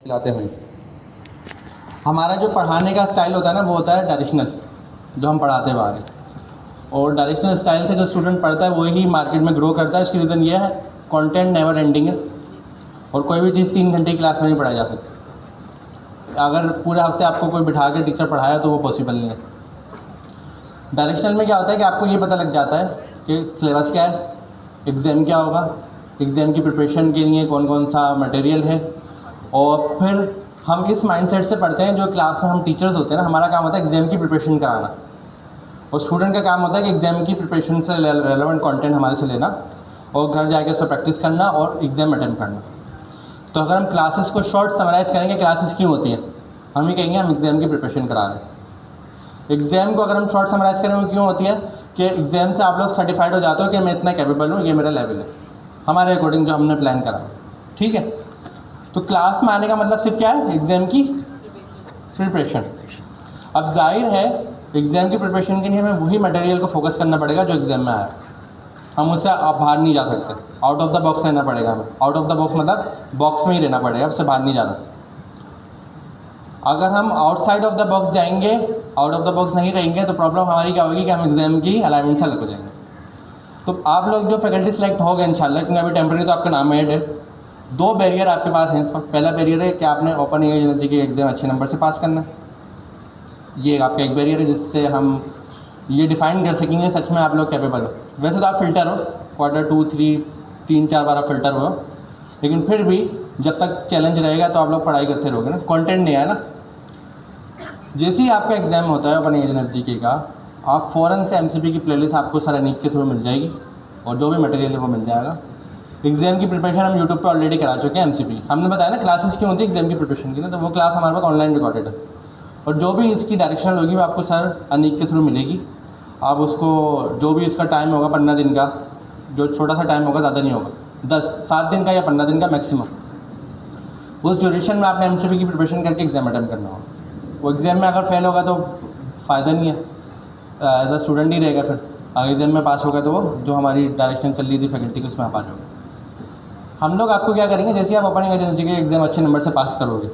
लाते हुए हमारा जो पढ़ाने का स्टाइल होता है ना, वो होता है डायरेक्शनल, जो हम पढ़ाते हैं बाहर। और डायरेक्शनल स्टाइल से जो स्टूडेंट पढ़ता है वही मार्केट में ग्रो करता है। इसकी रीज़न ये है, कंटेंट नेवर एंडिंग है और कोई भी चीज़ 3 घंटे की क्लास में नहीं पढ़ाई जा सकती। अगर पूरे हफ्ते आपको कोई बिठा के टीचर पढ़ाया तो वो पॉसिबल नहीं है। डायरेक्शनल में क्या होता है कि आपको ये पता लग जाता है कि सिलेबस क्या है, एग्ज़ाम क्या होगा, एग्ज़ाम की प्रिपरेशन के लिए कौन कौन सा मटेरियल है। और फिर हम इस माइंडसेट से पढ़ते हैं, जो क्लास में हम टीचर्स होते हैं ना, हमारा काम होता है एग्ज़ाम की प्रिपरेशन कराना, और स्टूडेंट का काम होता है कि एग्ज़ाम की प्रिपरेशन से रेलेवेंट कंटेंट हमारे से लेना और घर जाके उस पर प्रैक्टिस करना और एग्ज़ाम अटेम्प्ट करना। तो अगर हम क्लासेस को शॉर्ट समराइज़ करेंगे, क्लासेस क्यों होती हैं, हम ही कहेंगे हम एग्ज़ाम की प्रिपरेशन करा रहे हैं। एग्ज़ाम को अगर हम शॉर्ट समराइज़ करें, वो क्यों होती है कि एग्ज़ाम से आप लोग सर्टिफाइड हो जाते हो कि मैं इतना कैपेबल हूँ, ये मेरा लेवल है, हमारे अकॉर्डिंग जो हमने प्लान करा। ठीक है, तो क्लास में आने का मतलब सिर्फ क्या है, एग्ज़ाम की प्रिपरेशन। अब जाहिर है एग्ज़ाम की प्रिपरेशन के लिए हमें वही मटेरियल को फोकस करना पड़ेगा जो एग्ज़ाम में आया। हम उससे बाहर नहीं जा सकते, आउट ऑफ द बॉक्स रहना पड़ेगा हमें। आउट ऑफ द बॉक्स मतलब बॉक्स में ही रहना पड़ेगा, उससे बाहर नहीं जाना। अगर हम आउटसाइड ऑफ द बॉक्स जाएंगे, आउट ऑफ द बॉक्स नहीं रहेंगे, तो प्रॉब्लम हमारी क्या होगी कि हम एग्ज़ाम की अलाइनमेंट से अलग हो जाएंगे। तो आप लोग जो फैकल्टी सेलेक्ट हो गए इंशाल्लाह, क्योंकि अभी टेम्प्रेरी तो आपका नाम ऐड है। 2 बैरियर आपके पास हैं इस वक्त। पहला बैरियर है कि आपने ओपन यूनिवर्सिटी के एग्ज़ाम अच्छे नंबर से पास करना, ये आपका एक बैरियर है जिससे हम ये डिफ़ाइन कर सकेंगे सच में आप लोग कैपेबल हो। वैसे तो आप फ़िल्टर हो, क्वार्टर 2, 3, 3-4 बार आप फ़िल्टर हो, लेकिन फिर भी जब तक चैलेंज रहेगा तो आप लोग पढ़ाई करते रहोगे ना, कंटेंट नहीं आया ना। जैसे ही आपका एग्ज़ाम होता है ओपन यूनिवर्सिटी का, आप फ़ौरन से एमसीपी की प्लेलिस्ट आपको सर अनीक के थ्रू मिल जाएगी और जो भी मटेरियल है वो मिल जाएगा। एग्ज़ाम की प्रिपरेशन हम यूट्यूब पे ऑलरेडी करा चुके हैं। एमसीपी हमने बताया ना क्लासेस क्यों होती है एग्ज़ाम की प्रिपरेशन की ना, तो वो क्लास हमारे पास ऑनलाइन रिकॉर्डेड है और जो भी इसकी डायरेक्शनल होगी वो आपको सर अनीक के थ्रू मिलेगी। आप उसको जो भी इसका टाइम होगा 15 दिन का, जो छोटा सा टाइम होगा, ज़्यादा नहीं होगा, 7 दिन का या 15 दिन का मैक्सिमम, उस ड्यूरेशन में आपने एमसीपी की प्रिपरेशन करके एग्ज़ाम अटेम्प्ट करना होगा। वो एग्ज़ाम में अगर फेल होगा तो फ़ायदा नहीं है, एज अ स्टूडेंट ही रहेगा। फिर अगर एग्ज़ाम में पास होगा तो वो जो हमारी डायरेक्शन चल रही थी फैकल्टी की उसमें आप आ जाओगे। हम लोग आपको क्या करेंगे, जैसे आप ओपन यूनिवर्सिटी के एग्ज़ाम अच्छे नंबर से पास करोगे,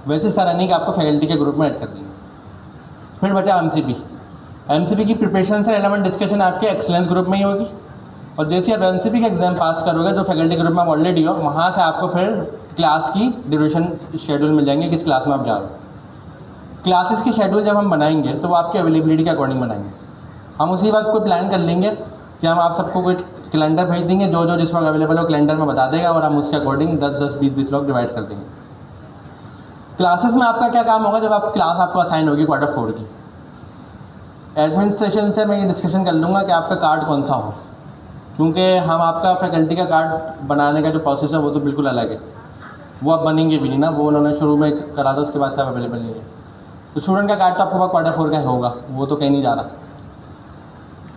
वैसे सर अनीक आपको फैकल्टी के ग्रुप में ऐड कर देंगे। फिर बचा एमसीपी। एमसीपी की प्रिपरेशन से रेलेवेंट डिस्कशन आपके एक्सेलेंस ग्रुप में ही होगी, और जैसे आप एमसीपी का एग्ज़ाम पास करोगे तो फैकल्टी ग्रुप में आप ऑलरेडी हो, वहाँ से आपको फिर क्लास की ड्यूरेशन शेड्यूल मिल जाएंगे, किस क्लास में आप जा रहे हो। क्लासेस की शेड्यूल जब हम बनाएंगे तो वो आपके अवेलेबिलिटी के अकॉर्डिंग बनाएंगे। हम उसी वक्त कोई प्लान कर लेंगे कि हम आप सबको कोई कैलेंडर भेज देंगे, जो जो जिस वक्त अवेलेबल हो कैलेंडर में बता देगा, और हम उसके अकॉर्डिंग 10-10, 20-20 लोग डिवाइड कर देंगे। क्लासेस में आपका क्या काम होगा, जब आप क्लास आपको असाइन होगी क्वार्टर 4 की, एडमिनिस्ट्रेशन से मैं ये डिस्कशन कर लूँगा कि आपका कार्ड कौन सा हो, क्योंकि हम आपका फैकल्टी का कार्ड बनाने का जो प्रोसेस है वो तो बिल्कुल अलग है, वो आप बनेंगे भी नहीं ना, वो उन्होंने शुरू में करा था, उसके बाद से आप अवेलेबल नहीं है। तो स्टूडेंट का कार्ड तो आपके पास क्वार्टर 4 का होगा, वो तो कहीं नहीं जा रहा।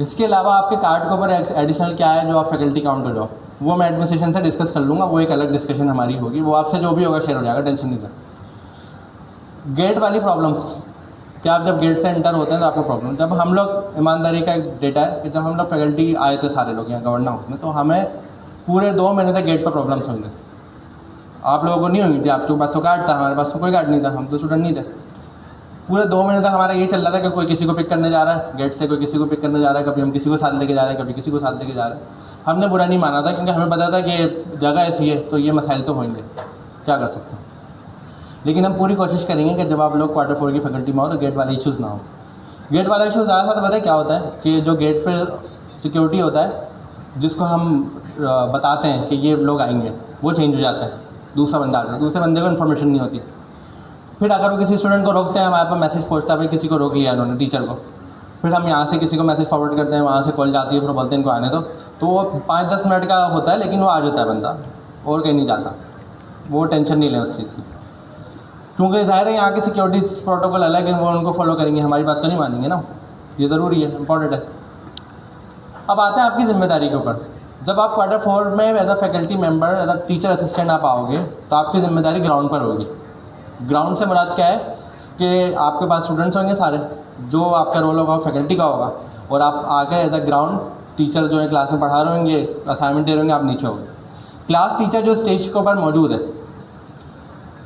इसके अलावा आपके कार्ड के ऊपर एडिशनल क्या है जो आप फैकल्टी काउंट हो जाओ, वो मैं एडमिनिस्ट्रेशन से डिस्कस कर लूँगा, वो एक अलग डिस्कशन हमारी होगी, वो आपसे जो भी होगा शेयर हो जाएगा, टेंशन नहीं था। गेट वाली प्रॉब्लम्स, क्या आप जब गेट से एंटर होते हैं तो आपको प्रॉब्लम, जब हम लोग, ईमानदारी का एक डेटा है कि जब हम लोग फैकल्टी आए थे सारे लोग यहाँ गवर्नर हाउस में, तो हमें पूरे 2 महीने तक गेट पर प्रॉब्लम्स हुई थी। आप लोगों को नहीं हुई थी, आपके पास तो कार्ड था, हमारे पास तो कोई कार्ड नहीं था, हम तो स्टूडेंट नहीं थे। पूरे 2 महीने तक हमारा ये चल रहा था कि कोई किसी को पिक करने जा रहा है गेट से, कोई किसी को पिक करने जा रहा है, कभी हम किसी को साथ लेके जा रहे हैं, कभी किसी को साथ लेके जा रहे हैं। हमने बुरा नहीं माना था, क्योंकि हमें पता था कि जगह ऐसी है तो ये मसाइल तो होंगे, क्या कर सकते हैं। लेकिन हम पूरी कोशिश करेंगे कि जब आप लोग क्वार्टर 4 की फैकल्टी में हो तो गेट वाले इश्यूज़ ना हो। गेट वाला इशू ज़्यादा सा पता है क्या होता है कि जो गेट पर सिक्योरिटी होता है, जिसको हम बताते हैं कि ये लोग आएंगे, वो चेंज हो जाता है, दूसरा बंदा आता है, दूसरे बंदे को इन्फॉर्मेशन नहीं होती। फिर अगर वो किसी स्टूडेंट को रोकते हैं, हमारे पास मैसेज पहुंचता है भाई किसी को रोक लिया उन्होंने, टीचर को, फिर हम यहाँ से किसी को मैसेज फॉरवर्ड करते हैं, वहाँ से कॉल जाती है, फिर बोलते हैं इनको आने दो, तो वो 5-10 मिनट का होता है, लेकिन वो आ जाता है बंदा, और कहीं नहीं जाता। वो टेंशन नहीं लें उस चीज़ की, क्योंकि जाहिर है यहाँ की सिक्योरिटी प्रोटोकॉल अलग है, वो उनको फॉलो करेंगे, हमारी बात तो नहीं मानेंगे ना, ये ज़रूरी है, इंपॉर्टेंट है। अब आते हैं आपकी जिम्मेदारी के ऊपर। जब आप क्वार्टर 4 में as a faculty member, as a teacher assistant आप आओगे, तो आपकी जिम्मेदारी ग्राउंड पर होगी। ग्राउंड से मुराद क्या है कि आपके पास स्टूडेंट्स होंगे सारे, जो आपका रोल होगा फैकल्टी का होगा, और आप आके एज अ ग्राउंड टीचर जो है क्लास में पढ़ा रहे होंगे, असाइनमेंट दे रहे होंगे, आप नीचे होंगे। क्लास टीचर जो स्टेज के ऊपर मौजूद है,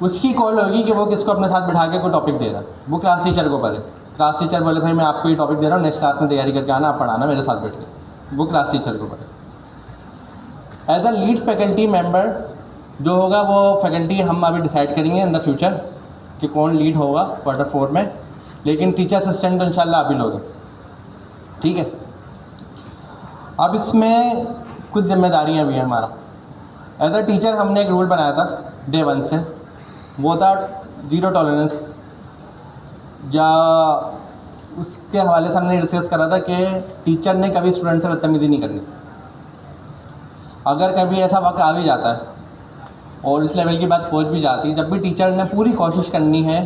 उसकी कॉल होगी कि वो किसको अपने साथ बिठा के कोई टॉपिक दे रहा है, वो क्लास टीचर को पढ़े। क्लास टीचर बोले भाई मैं आपको ये टॉपिक दे रहा हूँ, नेक्स्ट क्लास में तैयारी करके आना, आप पढ़ाना मेरे साथ बैठ के, वो क्लास टीचर को पढ़े। As a lead faculty member जो होगा वो फैकल्टी हम अभी डिसाइड करेंगे इन द फ्यूचर कि कौन लीड होगा Q4 में, लेकिन टीचर असिस्टेंट तो इंशाल्लाह आप ही लोग हैं, ठीक है। अब इसमें कुछ जिम्मेदारियाँ भी हैं हमारा। एज अ टीचर हमने एक रूल बनाया था डे 1 से, वो था 0 टॉलरेंस, या उसके हवाले से हमने डिस्कस करा था कि टीचर ने कभी स्टूडेंट से बदतमीज़ी नहीं करनी। अगर कभी ऐसा वक्त आ भी जाता है और इस लेवल की बात पहुंच भी जाती है, जब भी टीचर ने पूरी कोशिश करनी है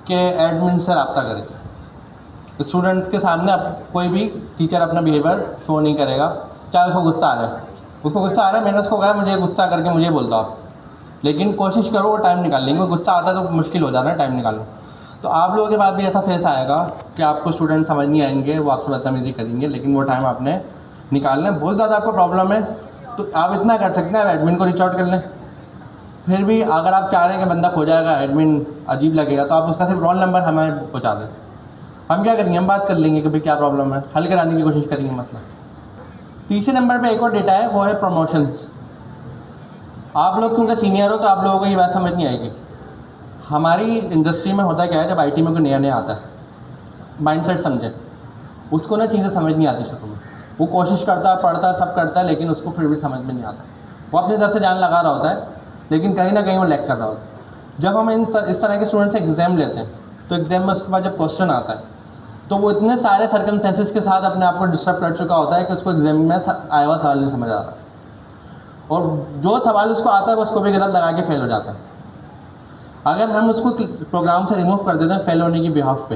कि एडमिन से रब्ता करे। स्टूडेंट्स के सामने कोई भी टीचर अपना बिहेवियर शो नहीं करेगा, चाहे उसको गुस्सा आ जाए। उसको गुस्सा आ रहा है, मैंने उसको कहा मुझे गुस्सा करके मुझे बोलता हो, लेकिन कोशिश करो वो टाइम निकाल लेंगे। गुस्सा आता है तो मुश्किल हो जाना है टाइम निकालना। तो आप लोगों के बाद भी ऐसा फेस आएगा कि आपको स्टूडेंट समझ नहीं आएंगे, वो आपसे बदतमीज़ी करेंगे, लेकिन वो टाइम आपने निकालना है। बहुत ज़्यादा आपको प्रॉब्लम है तो आप इतना कर सकते हैं, आप एडमिन को रीच आउट कर लें। फिर भी अगर आप चाह रहे हैं कि बंदा खो जाएगा, एडमिन अजीब लगेगा, तो आप उसका सिर्फ रोल नंबर हमें पहुँचा दें। हम क्या करेंगे, हम बात कर लेंगे कि भाई क्या प्रॉब्लम है, हल कराने की कोशिश करेंगे मसला। तीसरे नंबर पे एक और डेटा है, वो है प्रमोशंस। आप लोग क्योंकि सीनियर हो तो आप लोगों को ये बात समझ नहीं आएगी। हमारी इंडस्ट्री में होता क्या है, जब आईटी में कोई नया नया आता है, माइंडसेट समझे, उसको ना चीज़ें समझ नहीं आती शुरू में। वो कोशिश करता है, पढ़ता है, सब करता है, लेकिन उसको फिर भी समझ में नहीं आता। वो अपनी तरफ से जान लगा रहा होता है, लेकिन कहीं ना कहीं वो लैग कर रहा होता है। जब हम इस तरह के स्टूडेंट से एग्ज़ाम लेते हैं तो एग्ज़ाम में उसके बाद जब क्वेश्चन आता है तो वो इतने सारे सर्कमस्टेंसेस के साथ अपने आप को डिस्टर्ब कर चुका होता है कि उसको एग्ज़ाम में आया हुआ सवाल नहीं समझ आ रहा, और जो सवाल उसको आता है उसको भी गलत लगा के फेल हो जाता है। अगर हम उसको प्रोग्राम से रिमूव कर देते हैं फेल होने की बिहाफ पे,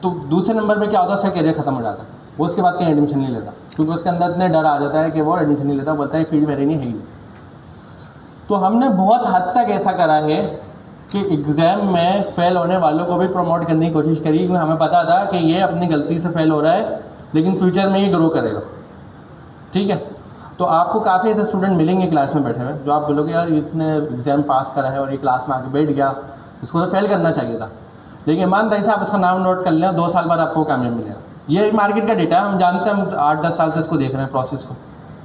तो दूसरे नंबर पे क्या होता है, उसका करियर ख़त्म हो जाता है। वो उसके बाद कहीं एडमिशन नहीं लेता, क्योंकि उसके अंदर इतने डर आ जाता है कि वो एडमिशन नहीं लेता, बोलता है फील्ड मेरी नहीं है ही। तो हमने बहुत हद तक ऐसा करा है कि एग्ज़ाम में फ़ेल होने वालों को भी प्रमोट करने की कोशिश करी, क्योंकि हमें पता था कि ये अपनी गलती से फ़ेल हो रहा है, लेकिन फ्यूचर में ये ग्रो करेगा, ठीक है। तो आपको काफ़ी ऐसे स्टूडेंट मिलेंगे क्लास में बैठे हुए जो आप बोलोगे यार इतने एग्ज़ाम पास करा है और ये क्लास में आके बैठ गया, इसको तो फेल करना चाहिए था। लेकिन ईमानदारी से आप इसका नाम नोट कर लें, 2 साल बाद आपको कामयाब मिलेगा। ये मार्केट का डेटा है, हम जानते हैं, हम 8-10 साल से इसको देख रहे हैं प्रोसेस को,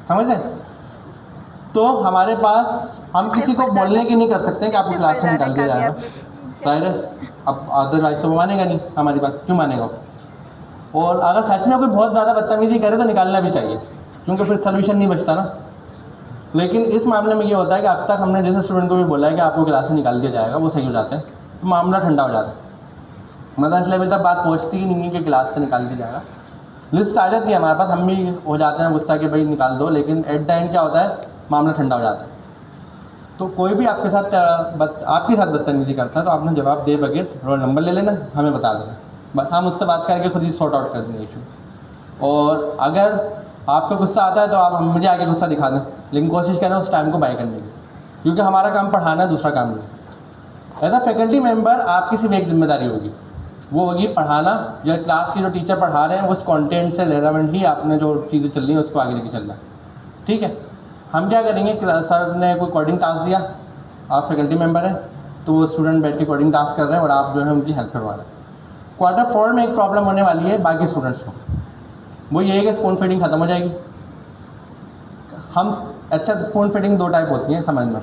समझ रहे हैं। तो हमारे पास हम किसी को बोलने की नहीं कर सकते कि आपको क्लास से निकाल दिया जाएगा, जाहिर है। अब अदरवाइज तो वो मानेगा नहीं, हमारी बात क्यों मानेगा। और अगर सच में कोई बहुत ज़्यादा बदतमीज़ी करे तो निकालना भी चाहिए, क्योंकि फिर सोल्यूशन नहीं बचता ना। लेकिन इस मामले में ये होता है कि अब तक हमने जैसे स्टूडेंट को भी बोला है कि आपको क्लास से निकाल दिया जाएगा, वो सही हो जाते हैं, तो मामला ठंडा हो जाता है। मतलब इस लेवल तक बात पहुँचती ही नहीं है कि क्लास से निकाल दिया जाएगा। लिस्ट आ जाती है हमारे पास, हम भी हो जाते हैं गुस्सा कि भाई निकाल दो, लेकिन एट द एंड क्या होता है, मामला ठंडा हो जाता है। तो कोई भी आपके साथ आपके साथ बदतमीज़ी करता है तो आपने जवाब दे बगैर रोल नंबर ले लेना, हमें बता देना, बस हम उससे बात करके खुद ही सॉर्ट आउट कर देंगे इशू। और अगर आपको गुस्सा आता है तो आप मुझे आगे गुस्सा दिखा दें, लेकिन कोशिश करें उस टाइम को बाय करने की, क्योंकि हमारा काम पढ़ाना है, दूसरा काम नहीं। एज अ फैकल्टी मेम्बर आपकी सिर्फ एक जिम्मेदारी होगी, वो होगी पढ़ाना। या क्लास की जो टीचर पढ़ा रहे हैं उस कंटेंट से रिलेवेंट ही आपने जो चीज़ें चल रही हैं उसको आगे लेके चलना है, ठीक है। हम क्या करेंगे, सर ने कोई कोडिंग टास्क दिया, आप फैकल्टी मेंबर हैं तो वो स्टूडेंट बैठ के कोडिंग टास्क कर रहे हैं और आप जो है उनकी हेल्प करवा रहे हैं। Q4 में एक प्रॉब्लम होने वाली है बाकी स्टूडेंट्स को, वो ये है कि स्पून फीडिंग ख़त्म हो जाएगी। हम अच्छा, स्पून फीडिंग 2 टाइप होती है समझना।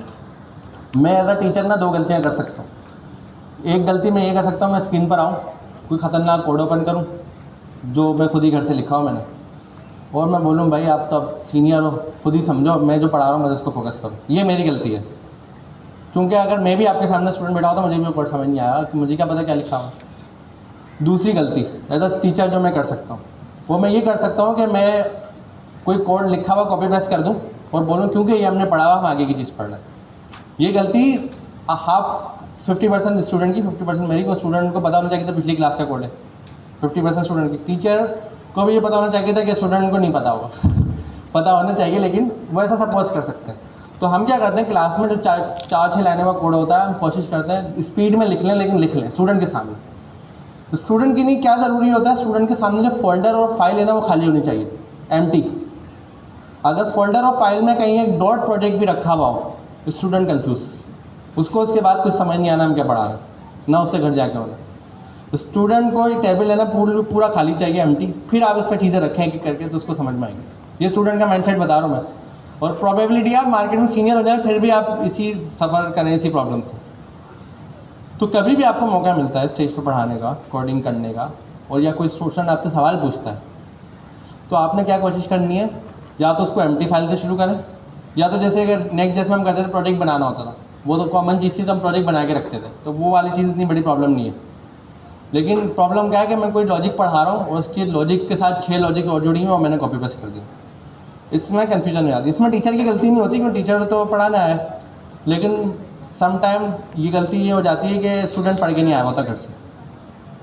मैं एज अ टीचर ना 2 गलतियाँ कर सकता हूँ। एक गलती मैं ये कर सकता हूँ, मैं स्क्रीन पर आऊँ, कोई ख़तरनाक कोड ओपन करूँ जो मैं खुद ही घर से लिखा हूँ मैंने, और मैं बोलूँ भाई आप तो अब सीनियर हो, खुद ही समझो, मैं जो पढ़ा रहा हूँ मैं उसको फोकस करूँ। ये मेरी गलती है, क्योंकि अगर मैं भी आपके सामने स्टूडेंट बैठा होता मुझे भी कोड समझ नहीं आया कि मुझे क्या पता क्या लिखा हुआ। दूसरी गलती एज अ टीचर जो मैं कर सकता हूँ वो मैं ये कर सकता हूँ कि मैं कोई कोड लिखा हुआ कॉपी पेस्ट कर दूँ और बोलूँ क्योंकि ये हमने पढ़ा हुआ, हम आगे की चीज़ पढ़ रहे हैं। ये गलती हाफ 50% स्टूडेंट की, 50% मेरी को। स्टूडेंट को पता होना चाहिए था पिछली क्लास का कोड है, 50% स्टूडेंट की। टीचर को भी ये पता होना चाहिए था कि स्टूडेंट को नहीं पता होगा पता होना चाहिए, लेकिन वो ऐसा सपोज कर सकते हैं। तो हम क्या करते हैं, क्लास में जो 4-6 लाइनों का कोड होता है हम कोशिश करते हैं स्पीड में लिख लें, लेकिन लिख लें स्टूडेंट के सामने। तो स्टूडेंट के लिए क्या ज़रूरी होता है, स्टूडेंट के सामने जो फोल्डर और फाइल है ना वो खाली होनी चाहिए, एम्प्टी। अगर फोल्डर और फाइल में कहीं एक डॉट प्रोजेक्ट भी रखा हुआ हो, स्टूडेंट कंफ्यूज, उसको उसके बाद कुछ समझ नहीं आना हम क्या पढ़ा रहे हैं, ना उससे घर जाके होना। तो स्टूडेंट को ये टेबल है ना पूरा खाली चाहिए, एम्प्टी, फिर आप इस पर चीज़ें रखें कि करके तो उसको समझ में आएंगे। ये स्टूडेंट का माइंडसेट बता रहा हूँ मैं। और प्रोबेबिलिटी आप मार्केट में सीनियर हो जाए फिर भी आप इसी सफ़र करें इसी प्रॉब्लम से। तो कभी भी आपको मौका मिलता है स्टेज पर पढ़ाने का, कोडिंग करने का, और या कोई स्टूडेंट आपसे सवाल पूछता है, तो आपने क्या कोशिश करनी है, या तो उसको एम्प्टी फाइल से शुरू करें, या तो जैसे अगर नेक्स्ट जैसे हम करते थे प्रोजेक्ट बनाना होता था, वो तो कॉमन चीज़ थी, तो हम प्रोजेक्ट बना के रखते थे, तो वो वाली चीज़ इतनी बड़ी प्रॉब्लम नहीं है। लेकिन प्रॉब्लम क्या है कि मैं कोई लॉजिक पढ़ा रहा हूँ और उसकी लॉजिक के साथ 6 लॉजिक और जुड़ी हुई और मैंने कॉपी पेस्ट कर दिया, इसमें कन्फ्यूजन हो जाती है। इसमें टीचर की गलती नहीं होती क्योंकि टीचर तो पढ़ाना है, लेकिन सम टाइम ये गलती ये हो जाती है कि स्टूडेंट पढ़ के नहीं आया होता घर से,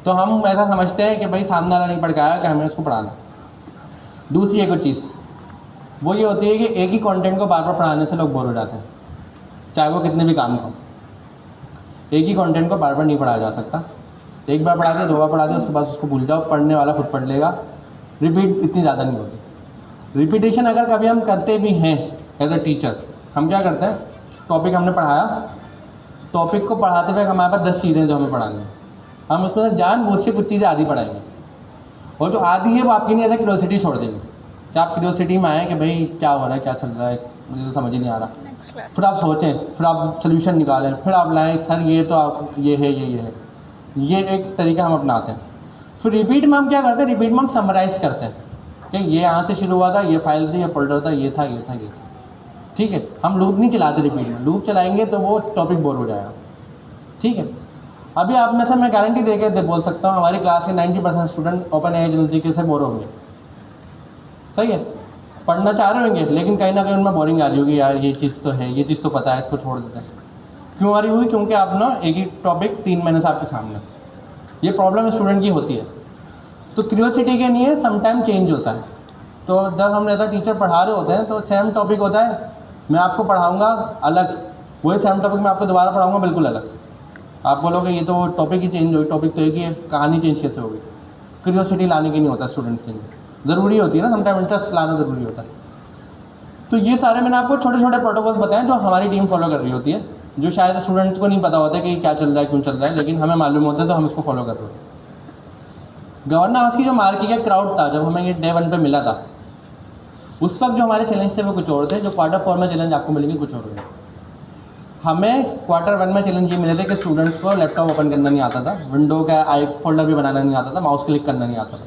तो हम ऐसा समझते हैं कि भाई सामने वाला नहीं पढ़ के आया कि हमें उसको पढ़ाना। दूसरी एक और चीज़ वो ये होती है कि एक ही कंटेंट को बार बार पढ़ाने से लोग बोर हो जाते हैं, चाहे वो कितने भी काम हो। एक ही कंटेंट को बार बार नहीं पढ़ाया जा सकता। एक बार पढ़ा दिया, 2 बार पढ़ा दिया, उसके बाद उसको भूल जाओ, पढ़ने वाला खुद पढ़ लेगा। रिपीट इतनी ज़्यादा नहीं होती। रिपीटेशन अगर कभी हम करते भी हैं एज अ टीचर, हम क्या करते हैं, टॉपिक हमने पढ़ाया, टॉपिक को पढ़ाते हुए हमारे पास 10 चीज़ें जो हमें पढ़ानी है, हम उसमें से जानबूझ के कुछ चीज़ें आधी पढ़ाएंगे, और जो आधी है वो आपकी नहीं, ऐसा क्यूरियोसिटी छोड़ देंगे कि आप क्यूरियोसिटी में आए कि भाई क्या हो रहा है, क्या चल रहा है, मुझे तो समझ ही नहीं आ रहा। फिर आप सोचें, फिर आप सोल्यूशन निकालें, फिर आप लाएँ, सर ये तो आप ये है, ये है, ये एक तरीका हम अपनाते हैं। फिर रिपीट में हम क्या करते हैं, रिपीट में हम समराइज़ करते हैं कि ये यहाँ से शुरू हुआ था, ये फाइल थी, ये फोल्डर था, ये था, ये था, ये था। ठीक है, हम लूप नहीं चलाते रिपीट में, लूप चलाएंगे तो वो टॉपिक बोर हो जाएगा। ठीक है, अभी आप में से मैं गारंटी दे के बोल सकता हूँ हमारी क्लास के 90% स्टूडेंट ओपन एआई यूनिवर्सिटी से बोर होंगे। सही है, पढ़ना चाह रहे होंगे लेकिन कहीं ना कहीं उनमें बोरिंग आ रही होगी, यार ये चीज़ तो है, ये चीज़ तो पता है, इसको छोड़ देते हैं। क्यों आ रही हुई, क्योंकि आप ना एक ही टॉपिक 3 महीने से आपके सामने, ये प्रॉब्लम स्टूडेंट की होती है। तो क्यूरियोसिटी के लिए समटाइम चेंज होता है। तो जब हम एज टीचर पढ़ा रहे होते हैं तो सेम टॉपिक होता है, मैं आपको पढ़ाऊँगा अलग, वही सेम टॉपिक मैं आपको दोबारा पढ़ाऊँगा बिल्कुल अलग। आप बोलोगे ये तो टॉपिक ही चेंज हुई, टॉपिक तो एक ही है, कहानी चेंज कैसे होगी। क्यूरियोसिटी लाने की नहीं होता स्टूडेंट्स के लिए, ज़रूरी होती है ना, समटाइम इंटरेस्ट लाना ज़रूरी होता है। तो ये सारे मैंने आपको छोटे छोटे प्रोटोकॉल्स बताएं जो हमारी टीम फॉलो कर रही होती है, जो शायद स्टूडेंट्स को नहीं पता होता कि क्या चल रहा है, क्यों चल रहा है, लेकिन हमें मालूम होता है तो हम इसको फॉलो कर रहे हैं। गवर्नेंस की जो मार्की का क्राउड था, जब हमें ये डे 1 पे मिला था, उस वक्त जो हमारे चैलेंज थे वो कुछ और थे, जो Q4 में चैलेंज आपको मिलेंगे कुछ और थे। हमें Q1 में चैलेंज ये मिले थे कि स्टूडेंट्स को लैपटॉप ओपन करना नहीं आता था, विंडो का आई फोल्डर भी बनाना नहीं आता था, माउस क्लिक करना नहीं आता था।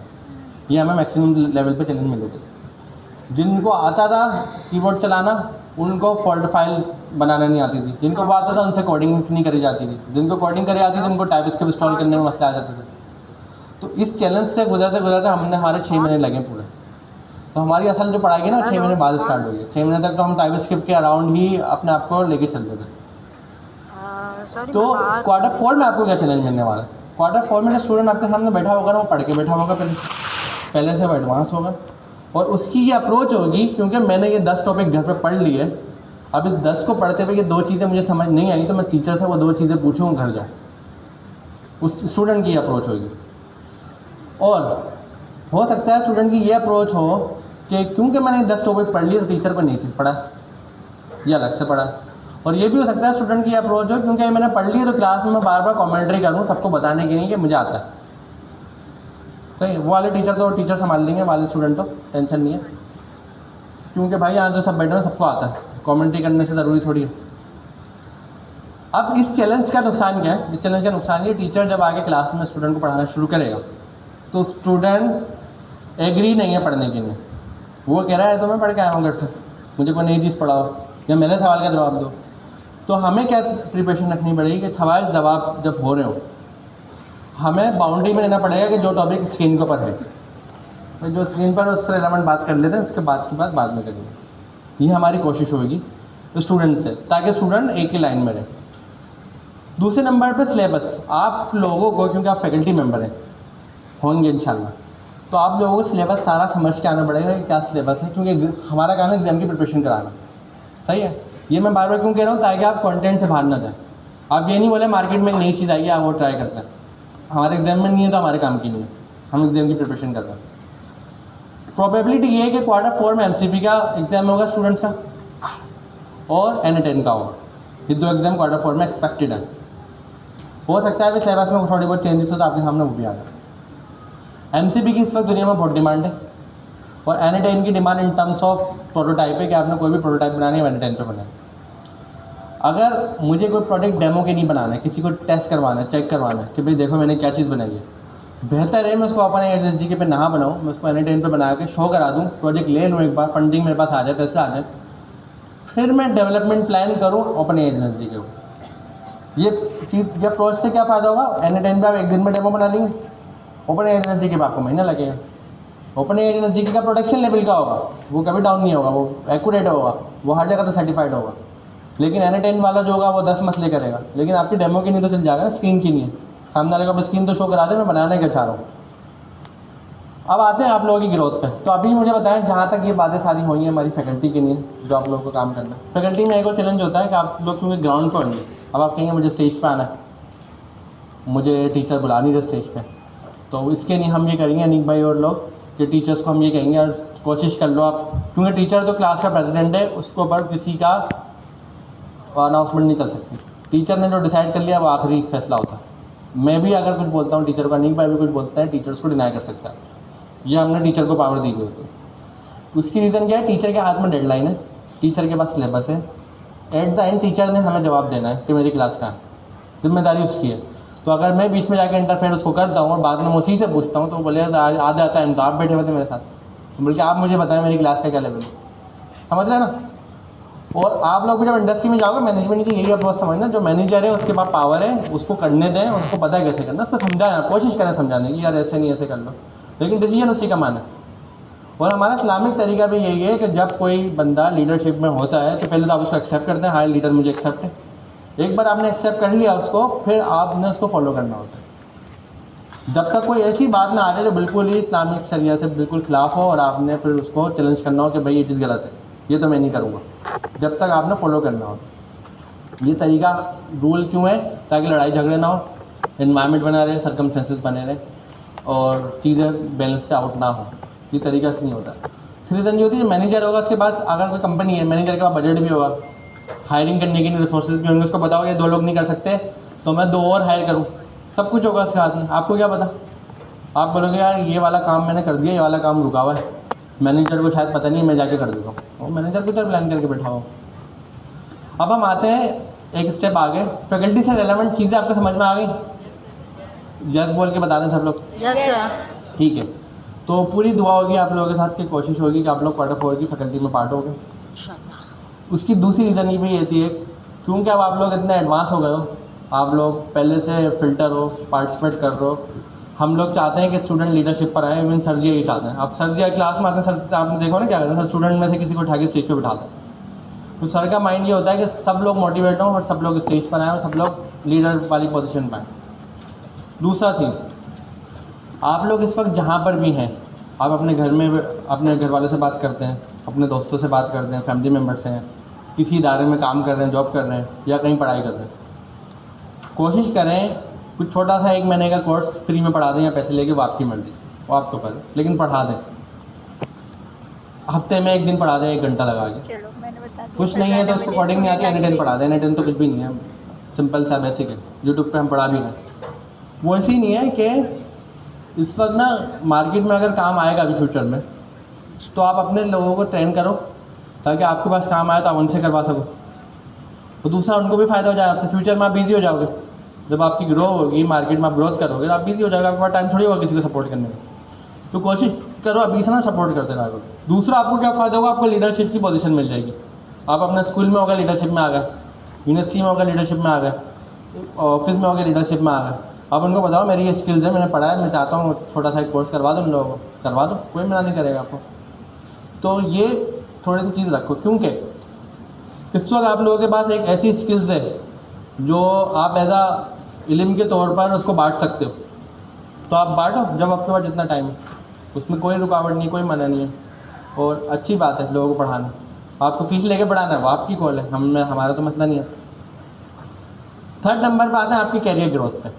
ये हमें मैक्सिमम लेवल पे चैलेंज मिले थे। जिनको आता था कीबोर्ड चलाना, उनको फोल्डर फाइल बनाना नहीं आती थी, जिनको वो आता था उनसे कोडिंग नहीं करी जाती थी, जिनको कोडिंग करी जाती थी उनको टाइपस्क्रिप्ट इंस्टॉल करने में मसले आ जाते थे। तो इस चैलेंज से गुजरते गुजरते हमने हमारे 6 महीने लगे पूरे। तो हमारी असल जो पढ़ाई है ना 6 महीने बाद स्टार्ट हुई है। 6 महीने तक तो हम टाइपस्क्रिप्ट के अराउंड ही अपने आप को लेके चल रहे थे। तो Q4 में आपको क्या चैलेंज मिलने वाला है, Q4 में जो स्टूडेंट आपके सामने बैठा होगा ना, वो पढ़ के बैठा होगा, पहले से वो एडवांस होगा, और उसकी ये अप्रोच होगी, क्योंकि मैंने ये 10 टॉपिक घर पे पढ़ लिए, अब इस 10 को पढ़ते हुए ये 2 चीज़ें मुझे समझ नहीं आई तो मैं टीचर से वो 2 चीज़ें पूछूँगा घर जा, उस स्टूडेंट की अप्रोच होगी। और हो सकता है स्टूडेंट की ये अप्रोच हो कि क्योंकि मैंने 10 टॉपिक पढ़ लिए तो टीचर को नई चीज़ पढ़ा या अलग से पढ़ा। और ये भी हो सकता है स्टूडेंट की अप्रोच हो क्योंकि मैंने पढ़ ली तो क्लास में मैं बार बार कमेंट्री करूँ सबको बताने की नहीं कि मुझे आता है। तो वो वाले टीचर तो टीचर संभाल लेंगे, वाले स्टूडेंट तो टेंशन नहीं है, क्योंकि भाई यहाँ जो सब बैठे हैं सबको आता है, कमेंट्री करने से ज़रूरी थोड़ी है। अब इस चैलेंज का नुकसान क्या है, इस चैलेंज का नुकसान ये, टीचर जब आगे क्लास में स्टूडेंट को पढ़ाना शुरू करेगा तो स्टूडेंट एग्री नहीं है पढ़ने के लिए, वो कह रहा है तो मैं पढ़ के आया हूँ घर से, मुझे कोई नई चीज़ पढ़ाओ या मेरे सवाल का जवाब दो। तो हमें क्या प्रिपरेशन रखनी पड़ेगी कि सवाल जवाब जब हो रहे हो हमें बाउंड्री में लेना पड़ेगा कि जो टॉपिक स्क्रीन के ऊपर है, जो स्क्रीन पर उससे रिलेवेंट बात कर लेते हैं, उसके बाद की बात बाद में करेंगे। ये हमारी कोशिश होगी स्टूडेंट से, ताकि स्टूडेंट एक ही लाइन में रहे। दूसरे नंबर पर सिलेबस, आप लोगों को, क्योंकि आप फैकल्टी मेम्बर हैं होंगे इंशाल्लाह, तो आप लोगों को सिलेबस सारा समझ के आना पड़ेगा कि क्या सिलेबस है, क्योंकि हमारा काम है एग्जाम की प्रिपरेशन कराना। सही है, ये मैं बार बार क्यों कह रहा हूँ, ताकि आप कंटेंट से बाहर ना जाए। आप ये नहीं बोले मार्केट में एक नई चीज़ आई है आप वो ट्राई करते हैं, हमारे एग्जाम में नहीं है तो हमारे काम की नहीं है, हम एग्जाम की प्रिपरेशन कर रहे हैं। प्रोबेबिलिटी ये है कि Q4 में MCP का एग्ज़ाम होगा स्टूडेंट्स का और N10 का होगा। ये 2 एग्ज़ाम Q4 में एक्सपेक्टेड है। हो सकता है कि सिलेबस में थोड़ी बहुत चेंजेस हो तो आपके सामने वो भी आ जाए। MCP की इस वक्त दुनिया में बहुत डिमांड है और N10 की demand in terms of prototype है कि आपने कोई भी प्रोटोटाइप बनानी है N10 पे बनाए। अगर मुझे कोई प्रोडक्ट डेमो के नहीं बनाना है, किसी को टेस्ट करवाना है, चेक करवाना है कि भाई देखो मैंने क्या चीज़ बनाई है, बेहतर है मैं उसको अपने एजेंसी के पे ना बनाऊँ, मैं उसको N10 पे बना के शो करा दूँ, प्रोजेक्ट ले लूँ, एक बार फंडिंग मेरे पास आ जाए, पैसे आ जाए, फिर मैं डेवलपमेंट प्लान करूँ अपने एजेंसी के ऊपर। ये चीज़ या प्रोसेस से क्या फ़ायदा होगा, N10 पे आप एक दिन में डेमो बना लेंगे, ओपन एजेंसी के पे आपको महीना लगेगा। ओपन एजेंसी का प्रोडक्शन लेवल का होगा, वो कभी डाउन नहीं होगा, वो एक्यूरेट होगा, वो हर जगह तो सर्टिफाइड होगा। लेकिन N10 वाला जो होगा वो 10 मसले करेगा, लेकिन आपकी डेमो की नहीं तो चल जाएगा ना, स्क्रीन की नहीं है, सामने वाले को स्क्रीन तो शो करा दे मैं बनाने क्या चाह रहा हूँ। अब आते हैं आप लोगों की ग्रोथ पे। तो अभी मुझे बताएं, जहाँ तक ये बातें सारी हुई हैं हमारी फैकल्टी के लिए जो आप लोगों को काम करना है। फैकल्टी में एक और चैलेंज होता है कि आप लोग क्योंकि ग्राउंड पर होंगे, अब आप कहेंगे मुझे स्टेज पर आना है, मुझे टीचर बुला नहीं रहे स्टेज पर, तो इसके लिए हम ये करेंगे अनीक भाई और लोग कि टीचर्स को हम ये कहेंगे यार कोशिश कर लो आप, क्योंकि टीचर तो क्लास का प्रेसिडेंट है, उसके ऊपर किसी का अनाउंसमेंट नहीं चल सकती। टीचर ने जो डिसाइड कर लिया वो आखिरी फैसला होता है। मैं भी अगर कुछ बोलता हूँ टीचर को, अनीक भाई भी कुछ बोलता है, टीचर्स को डिनाई कर सकता है, ये हमने टीचर को पावर दी हुई होती है। उसकी रीज़न क्या है, टीचर के हाथ में डेडलाइन है, टीचर के पास सिलेबस है, एट द एंड टीचर ने हमें जवाब देना है कि मेरी क्लास कहाँ है, जिम्मेदारी उसकी है। तो अगर मैं बीच में जाकर इंटरफेयर उसको करता हूँ और बाद में मैं उसी से पूछता हूँ तो वो बोलेगा आधा टाइम तो आप बैठे हुए थे मेरे साथ, तो बल्कि आप मुझे बताएं मेरी क्लास का क्या लेवल है, समझ रहे हैं ना। और आप लोग भी जब इंडस्ट्री में जाओगे, मैनेजमेंट की यही अप्रोच समझना, जो मैनेजर है उसके पास पावर है, उसको करने दें, उसको पता है कैसे करना, उसको समझाना, कोशिश करें समझाने की, यार ऐसे नहीं ऐसे कर लो, लेकिन डिसीजन उसी का माना। और हमारा इस्लामिक तरीका भी यही है कि जब कोई बंदा लीडरशिप में होता है तो पहले तो आप उसको एक्सेप्ट करते हैं, हाई लीडर मुझे एक्सेप्ट है। एक बार आपने एक्सेप्ट कर लिया उसको, फिर आपने उसको फॉलो करना होता है। जब तक कोई ऐसी बात ना आ जाए जो बिल्कुल ही इस्लामिक शरिया से बिल्कुल खिलाफ हो और आपने फिर उसको चैलेंज करना हो कि भाई ये चीज़ गलत है, ये तो मैं नहीं करूँगा, जब तक आपने फॉलो करना होता। ये तरीका रूल क्यों है, ताकि लड़ाई झगड़े ना हो, इन्वायरमेंट बना रहे, सर्कमस्टेंसेस बने रहे और चीज़ें बैलेंस से आउट ना हो। ये तरीका से नहीं होता। रीज़न ये होती है, मैनेजर होगा उसके पास, अगर कोई कंपनी है मैनेजर के पास बजट भी होगा, हायरिंग करने के लिए रिसोर्सेज भी होंगे, उसको पता होगा ये 2 लोग नहीं कर सकते तो मैं 2 और हायर करूँ, सब कुछ होगा उसके हाथ में। आपको क्या पता, आप बोलोगे यार ये वाला काम मैंने कर दिया, ये वाला काम रुका हुआ है, मैनेजर को शायद पता नहीं है, मैं जाके कर देता हूँ, और मैनेजर को तो प्लान करके बैठा हो। अब हम आते हैं एक स्टेप आगे, फैकल्टी से रेलेवेंट चीज़ें आपको समझ में आ गई? यस बोल के बता दें सब लोग। Yes sir. ठीक है, तो पूरी दुआ होगी आप लोगों के साथ कि कोशिश होगी कि आप लोग Q4 की फैकल्टी में पार्ट होगे। उसकी दूसरी रीज़न ये भी रहती है क्योंकि अब आप लोग इतने एडवांस हो गए हो, आप लोग पहले से फ़िल्टर हो, पार्टिसिपेट कर रहे हो। हम लोग चाहते हैं कि स्टूडेंट लीडरशिप पर आए, इवन सर जी यही चाहते हैं। अब सर जी क्लास में आते हैं, सर आपने देखो ना क्या करते हैं, सर स्टूडेंट में से किसी को उठा के स्टेज पर बिठाते हैं। तो सर का माइंड ये होता है कि सब लोग मोटिवेट हों और सब लोग स्टेज पर आएँ और सब लोग लीडर वाली पोजीशन पर आएँ। दूसरा चीज़, आप लोग इस वक्त जहाँ पर भी हैं, आप अपने घर में अपने घर वालों से बात करते हैं, अपने दोस्तों से बात करते हैं, फैमिली मेम्बर से हैं, किसी इदारे में काम कर रहे हैं, जॉब कर रहे हैं या कहीं पढ़ाई कर रहे हैं, कोशिश करें कुछ छोटा सा 1 महीने का कोर्स फ्री में पढ़ा दें या पैसे लेके, वो आपकी मर्ज़ी, वो आपको करें, लेकिन पढ़ा दें। हफ्ते में 1 दिन पढ़ा दें, 1 घंटा लगा के। चलो मैंने बता दिया। कुछ नहीं है तो उसको कोडिंग नहीं आती, N10 पढ़ा दें। N10 तो कुछ भी नहीं है, सिंपल सा बेसिक है, यूट्यूब पे हम पढ़ा भी हैं। वो ऐसी नहीं है कि इस वक्त ना मार्केट में अगर काम आएगा अभी फ्यूचर में, तो आप अपने लोगों को ट्रेन करो ताकि आपके पास काम आए तो आप उनसे करवा सको, तो दूसरा उनको भी फ़ायदा हो जाए आपसे। फ्यूचर में आप बिज़ी हो जाओगे, जब आपकी ग्रो होगी मार्केट में, आप ग्रोथ करोगे तो आप बिज़ी हो जाओगे, आपके पास टाइम थोड़ी होगा किसी को सपोर्ट करने का। तो कोशिश करो अभी से ना सपोर्ट करते रहो। दूसरा आपको क्या फ़ायदा होगा, आपको लीडरशिप की पोजीशन मिल जाएगी। आप अपने स्कूल में होगा लीडरशिप में आ गए, यूनिवर्सिटी में होगा लीडरशिप में आ गए, ऑफिस में होगा लीडरशिप में आ गए। आप उनको बताओ मेरी ये स्किल्स है, मैंने पढ़ा है, मैं चाहता हूँ छोटा सा एक कोर्स करवा दो उन लोगों को, करवा दो, कोई मना नहीं करेगा आपको। तो ये थोड़ी सी चीज़ रखो, क्योंकि इस वक्त आप लोगों के पास एक ऐसी स्किल्स है जो आप एज आ इल्म के तौर पर उसको बांट सकते हो, तो आप बांटो जब आपके पास जितना टाइम है, उसमें कोई रुकावट नहीं, कोई मना नहीं है। और अच्छी बात है लोगों को पढ़ाना, आपको फीस लेके पढ़ाना है वो आपकी कॉल है, हमारा तो मसला नहीं है। थर्ड नंबर पर आते हैं आपकी कैरियर ग्रोथ पे,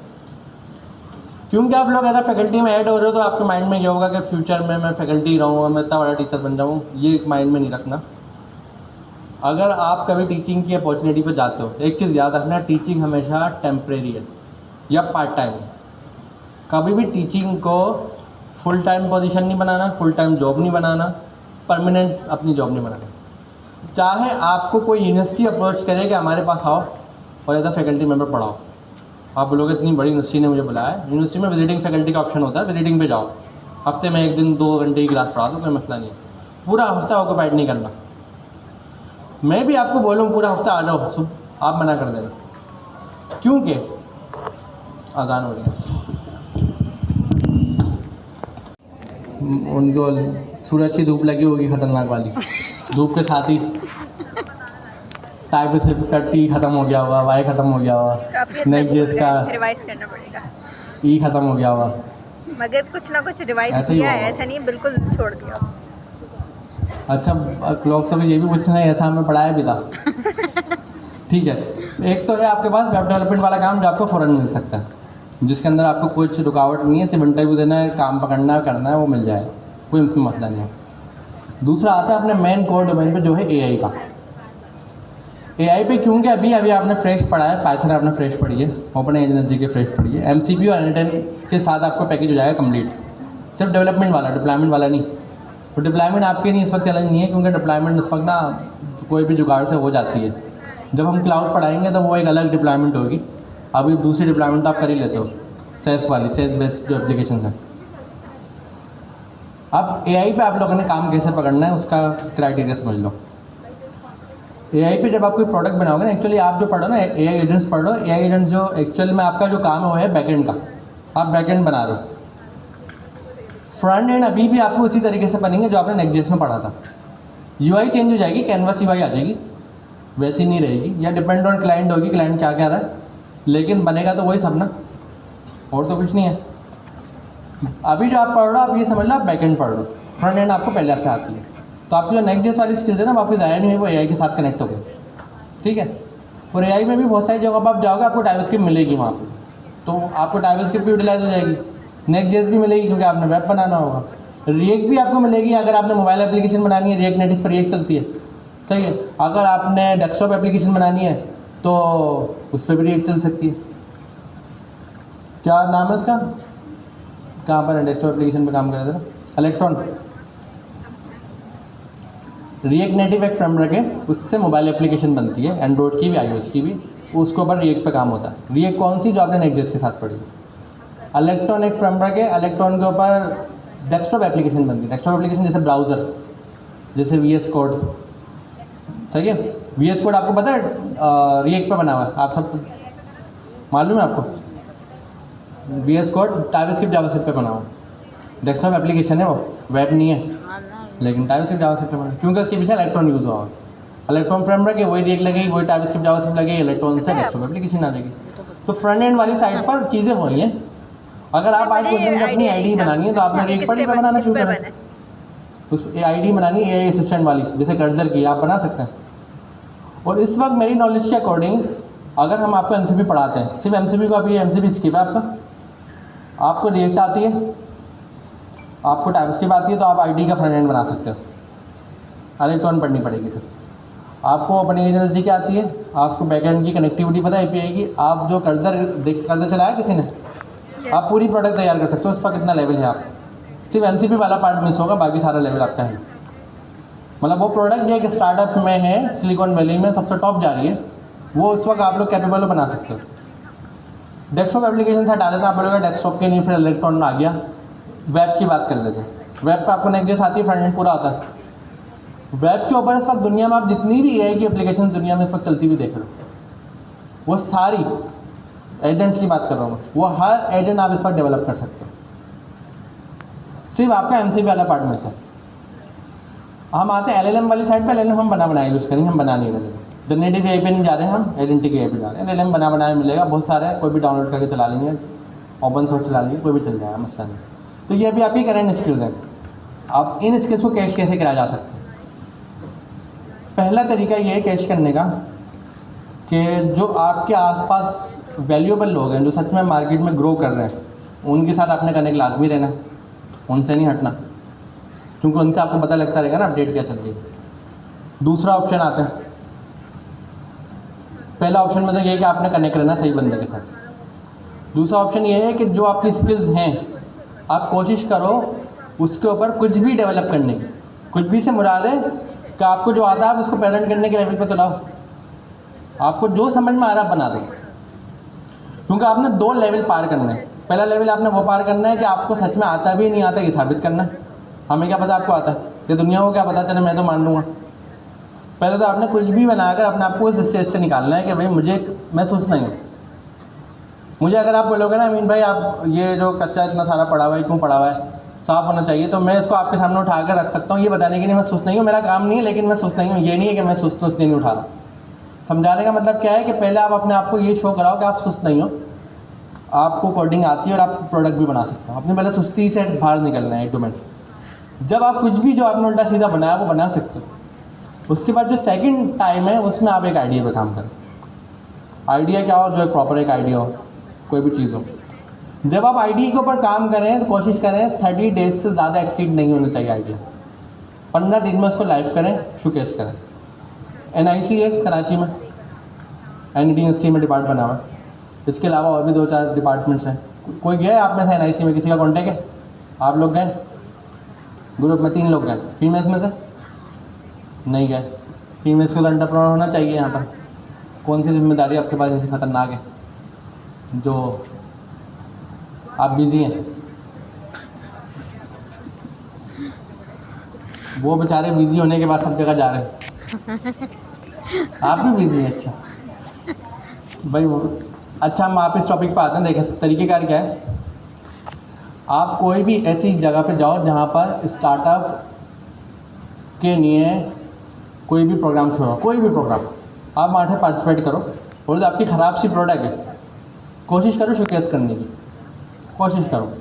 क्योंकि आप लोग अगर फैकल्टी में ऐड हो रहे हो तो आपके माइंड में ये होगा कि फ्यूचर में मैं फैकल्टी रहूँ और मैं इतना बड़ा टीचर बन जाऊँ, ये माइंड में नहीं रखना। अगर आप कभी टीचिंग की अपॉर्चुनिटी पे जाते हो, एक चीज़ याद रखना, टीचिंग हमेशा टेम्परेरी है या पार्ट टाइम है। कभी भी टीचिंग को फुल टाइम पोजीशन नहीं बनाना, फुल टाइम जॉब नहीं बनाना, परमानेंट अपनी जॉब नहीं बनाना। चाहे आपको कोई यूनिवर्सिटी अप्रोच करे कि हमारे पास आओ और एज अ फैकल्टी मेंबर पढ़ाओ, आप बोलोगे इतनी बड़ी यूनिवर्सिटी ने मुझे बुलाया है, यूनिवर्सिटी में विजिटिंग फैकल्टी का ऑप्शन होता है, विजिटिंग पे जाओ, हफ्ते में 1 दिन 2 घंटे की क्लास पढ़ा दो, कोई मसला नहीं है। पूरा हफ्ता ऑक्यूपाइड नहीं करना। मैं भी आपको बोलूँ पूरा हफ्ता आ जाओ, आप मना कर देना, क्योंकि आज़ान हो रही है, उनको सूरज की धूप लगी होगी ख़तरनाक वाली, धूप के साथ ही टाइप से कट्टी ख़त्म हो गया हुआ, वाई ख़त्म हो गया हुआ, नेक्स्ट जेस का रिवाइज करना पड़ेगा, ई ख़त्म हो गया हुआ, मगर कुछ ना कुछ रिवाइज ऐसे ही किया है, होगा। ऐसा नहीं बिल्कुल छोड़ दिया। अच्छा, लोग तो ये भी पूछते हैं ऐसा हमें पढ़ाया भी था। ठीक है, एक तो है आपके पास वेब डेवलपमेंट वाला काम जो आपको फ़ौरन मिल सकता है, जिसके अंदर आपको कुछ रुकावट नहीं है, सिर्फ इंटरव्यू देना है, काम पकड़ना है, करना है, वो मिल जाए, कोई उसमें मसला नहीं है। दूसरा आता है अपने मेन कोर डोमेन पे जो है एआई का। एआई पे क्योंकि अभी आपने फ्रेश पढ़ा है, पाइथन आपने फ्रेश पढ़ी है, ओपन एनर्जी के फ्रेश पढ़ी है, एमसीपी और एन10 के साथ आपको पैकेज हो जाएगा कंप्लीट, सिर्फ डेवलपमेंट वाला, डिप्लॉयमेंट वाला नहीं। तो डिप्लॉयमेंट आपके लिए इस वक्त चैलेंज नहीं है, क्योंकि डिप्लॉयमेंट इस वक्त ना कोई भी जुगाड़ से हो जाती है। जब हम क्लाउड पढ़ाएंगे तो वो एक अलग डिप्लॉयमेंट होगी, अभी दूसरी डिप्लॉयमेंट आप कर ही लेते हो, सेस वाली, सेस बेस्ड जो एप्लीकेशन है। अब एआई पे आप लोगों ने काम कैसे पकड़ना है उसका क्राइटेरिया समझ लो। एआई पे जब आप कोई प्रोडक्ट बनाओगे ना, एक्चुअली आप जो पढ़ो ना एआई एजेंट्स पढ़ लो, एआई एजेंट जो एक्चुअल में आपका जो काम है वो है बैकएंड का, आप बैकएंड बना रहे हो। फ्रंट एंड अभी भी आपको उसी तरीके से बनेंगे जो आपने नेक्स्ट में पढ़ा था। यूआई चेंज हो जाएगी, कैनवास यूआई आ जाएगी, वैसी नहीं रहेगी, या डिपेंड ऑन क्लाइंट होगी, क्लाइंट क्या कह रहा है, लेकिन बनेगा तो वही सब ना, और तो कुछ नहीं है। अभी जो आप पढ़ रहे हो आप ये समझ लो आप बैकएंड पढ़ रहे हो, फ्रंट एंड आपको पहले से आती है, तो आपकी जो नेक्स्ट जेस वाली स्किल्स है ना वापस आया नहीं है, वो एआई के साथ कनेक्ट हो गए। ठीक है, और एआई में भी बहुत सारी जगह पर आप जाओगे आपको टाइपस्क्रिप्ट मिलेगी वहाँ पे, तो आपको टाइपस्क्रिप्ट भी यूटिलाइज हो जाएगी, नेक्स्ट जेस भी मिलेगी क्योंकि आपने वेब बनाना होगा, रिएक्ट भी आपको मिलेगी, अगर आपने मोबाइल एप्लीकेशन बनानी है रिएक्ट नेटिव पर रिएक्ट चलती है, सही है। अगर आपने डेस्कटॉप एप्लीकेशन बनानी है तो उस पर भी रिएक्ट चल सकती है। क्या नाम है इसका, कहाँ पर डेस्कटॉप एप्लीकेशन पे काम कर रहे थे, इलेक्ट्रॉन। रिएक्ट नेटिव एक फ्रेमवर्क है, उससे मोबाइल एप्लीकेशन बनती है, एंड्रॉयड की भी आईओएस की भी, उसके ऊपर रिएक्ट पे काम होता है। रिएक्ट कौन सी, जो आपने नेक्स्ट के साथ पढ़ी है। इलेक्ट्रॉन एक फ्रेमवर्क है, इलेक्ट्रॉन के ऊपर डेस्कटॉप एप्लीकेशन बनती है, डेस्कटॉप एप्लीकेशन जैसे ब्राउज़र, जैसे VS कोड, सही है। VS कोड आपको पता है रिएक्ट पे बना हुआ है, आप सब मालूम है आपको, VS कोड टाइपस्क्रिप्ट जावास्क्रिप्ट पे बना हुआ है, डेस्कटॉप एप्लीकेशन है वो, वेब नहीं है, लेकिन टाइपस्क्रिप्ट जावास्क्रिप्ट पे बना है, क्योंकि उसके पीछे इलेक्ट्रॉन यूज़ हुआ है। इलेक्ट्रॉन फ्रेमवर्क है, वही रिएक्ट लगेगी, वही टाइपस्क्रिप्ट जावास्क्रिप्ट लगेगी, इलेक्ट्रॉन से डेस्कटॉप एप्लीकेशन आ जाएगी। तो फ्रंट एंड वाली साइड पर चीज़ें हो रही हैं। अगर आप आज बोलते हैं कि अपनी आईडी बनानी है तो आपने रिएक्ट पर ही बनाना शुरू करें, उस आईडी बनानी है एआई असिस्टेंट वाली, जैसे कर्जर की आप बना सकते हैं। और इस वक्त मेरी नॉलेज के अकॉर्डिंग अगर हम आपको एमसीपी पढ़ाते हैं, सिर्फ एमसीपी को, अभी एमसीपी स्किप है आपका, आपको रिएक्ट आती है, आपको टाइपस्क्रिप्ट आती है, तो आप आईडी का फ्रंट एंड बना सकते हो, इलेक्ट्रॉन पढ़नी पड़ेगी सिर्फ। आपको अपनी एनर्जी क्या आती है, आपको बैकएंड की कनेक्टिविटी पता है एपीआई की, आप जो कर्जर चलाया किसी ने, आप पूरी प्रोडक्ट तैयार कर सकते हो, उसका कितना लेवल है। आप सिर्फ एमसीपी वाला पार्ट मिस होगा, बाकी सारा लेवल आपका है। मतलब वो प्रोडक्ट जो एक स्टार्टअप में है, सिलिकॉन वैली में सबसे टॉप जा रही है, वो उस वक्त आप लोग कैपेबल बना सकते हो। डेस्कटॉप एप्लीकेशन से हटा देते हैं, आप बोलोगे डेस्कटॉप के नहीं, फिर इलेक्ट्रॉन आ गया। वेब की बात कर लेते हैं, वेब पे आपको नेक्स्ट जेस आती है, फ्रंट एंड पूरा आता है। वेब के ऊपर इस वक्त दुनिया में आप जितनी भी एआई की एप्लीकेशन दुनिया में इस वक्त चलती हुई देख रहे हो, वो सारी एजेंट्स की बात कर रहा हूँ, वो हर एजेंट आप इस वक्त डेवलप कर सकते हो, सिर्फ आपका एमसीपी वाला पार्ट में से। हम आते हैं एलएलएम वाली साइड पे, एलएलएम हम बना बनाए यूज़ करेंगे, हम बना नहीं रहे, जनरेटिव एआई पे नहीं जा रहे हैं, हम एजेंटिक एआई पे जा रहे हैं। एलएलएम बना बनाया मिलेगा, बहुत सारे कोई भी डाउनलोड करके चला लेंगे, ओपन सोर्स चला लेंगे, कोई भी चल जाएगा, मसला नहीं। तो ये अभी आपकी करंट स्किल्स हैं। अब इन स्किल्स को कैश कैसे कराया जा सकता है। पहला तरीका ये है कैश करने का कि जो आपके आसपास वैल्यूएबल लोग हैं, जो सच में मार्केट में ग्रो कर रहे हैं, उनके साथ आपने कनेक्ट लाजमी रहना, उनसे नहीं हटना, क्योंकि उनसे आपको पता लगता रहेगा ना अपडेट क्या चल रही है। दूसरा ऑप्शन आता है पहला ऑप्शन मतलब ये है कि आपने कनेक्ट रहना सही बंदे के साथ। दूसरा ऑप्शन ये है कि जो आपकी स्किल्स हैं आप कोशिश करो उसके ऊपर कुछ भी डेवलप करने की। कुछ भी से मुराद है कि आपको जो आता है आप उसको प्रेजेंट करने के लेवल पे तो लाओ। आपको जो समझ में आ रहा है बना दो, क्योंकि आपने 2 लेवल पार करना है। पहला लेवल आपने वो पार करना है कि आपको सच में आता भी नहीं आता ये साबित करना है। हमें क्या पता आपको आता है, ये दुनिया को क्या पता, चले मैं तो मान लूँगा। पहले तो आपने कुछ भी बनाकर अपने आप को इस स्टेज से निकालना है कि भाई मैं सुस्त नहीं हूँ। मुझे अगर आप बोलोगे ना अमीन भाई आप ये जो कच्चा इतना सारा पड़ा हुआ है क्यों पड़ा हुआ है, साफ़ होना चाहिए, तो मैं इसको आपके सामने उठा कर रख सकता हूँ ये बताने के लिए मैं सुस्त नहीं हूँ। मेरा काम नहीं है, लेकिन मैं सुस्त नहीं हूँ ये नहीं है कि मैं सुस्त हूँ इसलिए नहीं उठा रहा। समझाने का मतलब क्या है कि पहले आप अपने आप को ये शो कराओ कि आप सुस्त नहीं हो, आपको कोडिंग आती है और आप प्रोडक्ट भी बना सकते हो। अपने पहले सुस्ती से बाहर निकलना है 1-2 मिनट। जब आप कुछ भी जो आपने उल्टा सीधा बनाया वो बना सकते हो, उसके बाद जो सेकंड टाइम है उसमें आप एक आइडिया पे काम करें। आइडिया क्या हो, जो एक प्रॉपर एक आइडिया हो, कोई भी चीज़ हो। जब आप आइडिया के ऊपर काम करें तो कोशिश करें 30 डेज से ज़्यादा एक्सीड नहीं होना चाहिए आइडिया। 15 दिन में उसको लाइव करें, शोकेस करें। NIC है कराची में, NIT यूनिवर्सिटी में डिपार्ट बना हुआ है। इसके अलावा और भी 2-4 डिपार्टमेंट्स हैं। कोई गया है आप में से NIC में, किसी का कॉन्टैक्ट है? आप लोग गए ग्रुप में? 3 लोग गए, फीमेल्स में से नहीं गए। फीमेल्स को तो एंटरप्रेन्योर होना चाहिए यहाँ पर। कौन सी जिम्मेदारी आपके पास ऐसी खतरनाक है जो आप बिज़ी हैं? वो बेचारे बिज़ी होने के बाद सब जगह जा रहे हैं, आप भी बिज़ी हैं। अच्छा भाई वो अच्छा, हम आप इस टॉपिक पर आते हैं। देखें तरीक़ेकार क्या है। आप कोई भी ऐसी जगह पे जाओ जहाँ पर स्टार्टअप के लिए कोई भी प्रोग्राम शुरू हो, कोई भी प्रोग्राम, आप वहाँ से पार्टिसिपेट करो। और जो आपकी ख़राब सी प्रोडक्ट है कोशिश करो शोकेस करने की, कोशिश करो।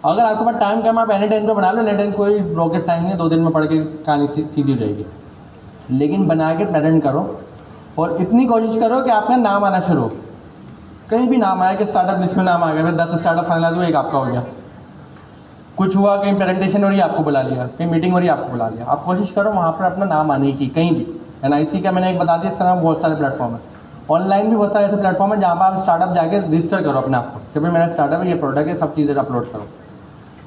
अगर आपके पास टाइम कम, आप एनी टाइम को बना लो। एनी टाइम कोई रॉकेट साइंस नहीं है, 2 दिन में पढ़ के कहानी सीधी हो जाएगी। लेकिन बना के प्रेजेंट करो और इतनी कोशिश करो कि आपका नाम आना शुरू हो। कहीं भी नाम आया कि स्टार्टअप लिस्ट में नाम आ गया, फिर 10 स्टार्टअप फाइनलाइज हुआ, एक आपका हो गया। कुछ हुआ, कहीं प्रेजेंटेशन हो रही है आपको बुला लिया, कहीं मीटिंग हो रही है आपको बुला लिया। आप कोशिश करो वहाँ पर अपना नाम आने की, कहीं भी। NIC का मैंने एक बता दिया, इस तरह बहुत सारे प्लेटफॉर्म है। ऑनलाइन भी बहुत सारे ऐसे प्लेटफॉर्म है जहाँ पर आप स्टार्टअप जाके रजिस्टर करो अपने आप को कि भाई मेरा स्टार्टअप है, ये प्रोडक्ट है, सब चीज़ें अपलोड करो।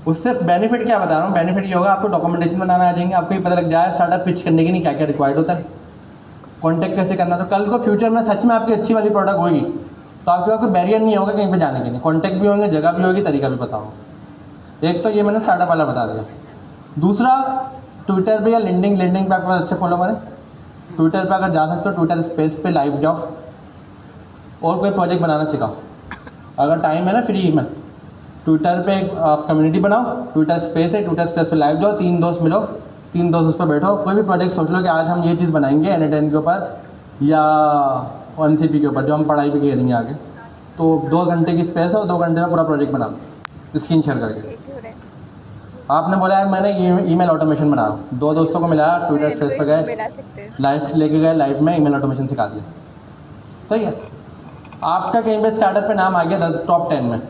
उससे बेनिफिट क्या बता रहा हूँ, बेनिफिट ये होगा आपको डॉक्यूमेंटेशन बनाना आ जाएंगे, आपको ये पता लग जाए स्टार्टअप पिच करने के लिए क्या क्या रिक्वायर्ड होता है, कॉन्टैक्ट कैसे करना। तो कल को फ्यूचर में सच में आपकी अच्छी वाली प्रोडक्ट होगी तो आपके पास कोई बैरियर नहीं होगा कहीं पे जाने के लिए। कॉन्टैक्ट भी होंगे, जगह भी होगी, तरीका भी बताओ। एक तो ये मैंने स्टार्टअप वाला बता दिया। दूसरा, ट्विटर पे या लिंक्डइन पे आपके पास अच्छे फॉलोवर हैं। ट्विटर पे अगर जा सकते हो, ट्विटर स्पेस पे लाइव जाओ और कोई प्रोजेक्ट बनाना सिखाओ। अगर टाइम है ना फ्री में, ट्विटर पे आप कम्युनिटी बनाओ, ट्विटर स्पेस है, ट्विटर स्पेस पे लाइव जाओ, 3 दोस्त मिलो, 3 दोस्त उस पर बैठो, कोई भी प्रोजेक्ट सोच लो कि आज हम ये चीज़ बनाएंगे NIT के ऊपर या ONCP के ऊपर, जो हम पढ़ाई भी करेंगे आगे। तो 2 घंटे की स्पेस हो, 2 घंटे में पूरा प्रोजेक्ट बना दो, स्क्रीन शेयर करके। आपने बोला यार मैंने ईमेल ऑटोमेशन बना रहा हूँ, 2 दोस्तों को मिलाया, ट्विटर स्पेस पर गए, लाइव लेके गए, लाइव में ईमेल ऑटोमेशन सिखा दिया। सही है। आपका कहीं पे स्टार्टअप पे नाम आ गया टॉप 10 में,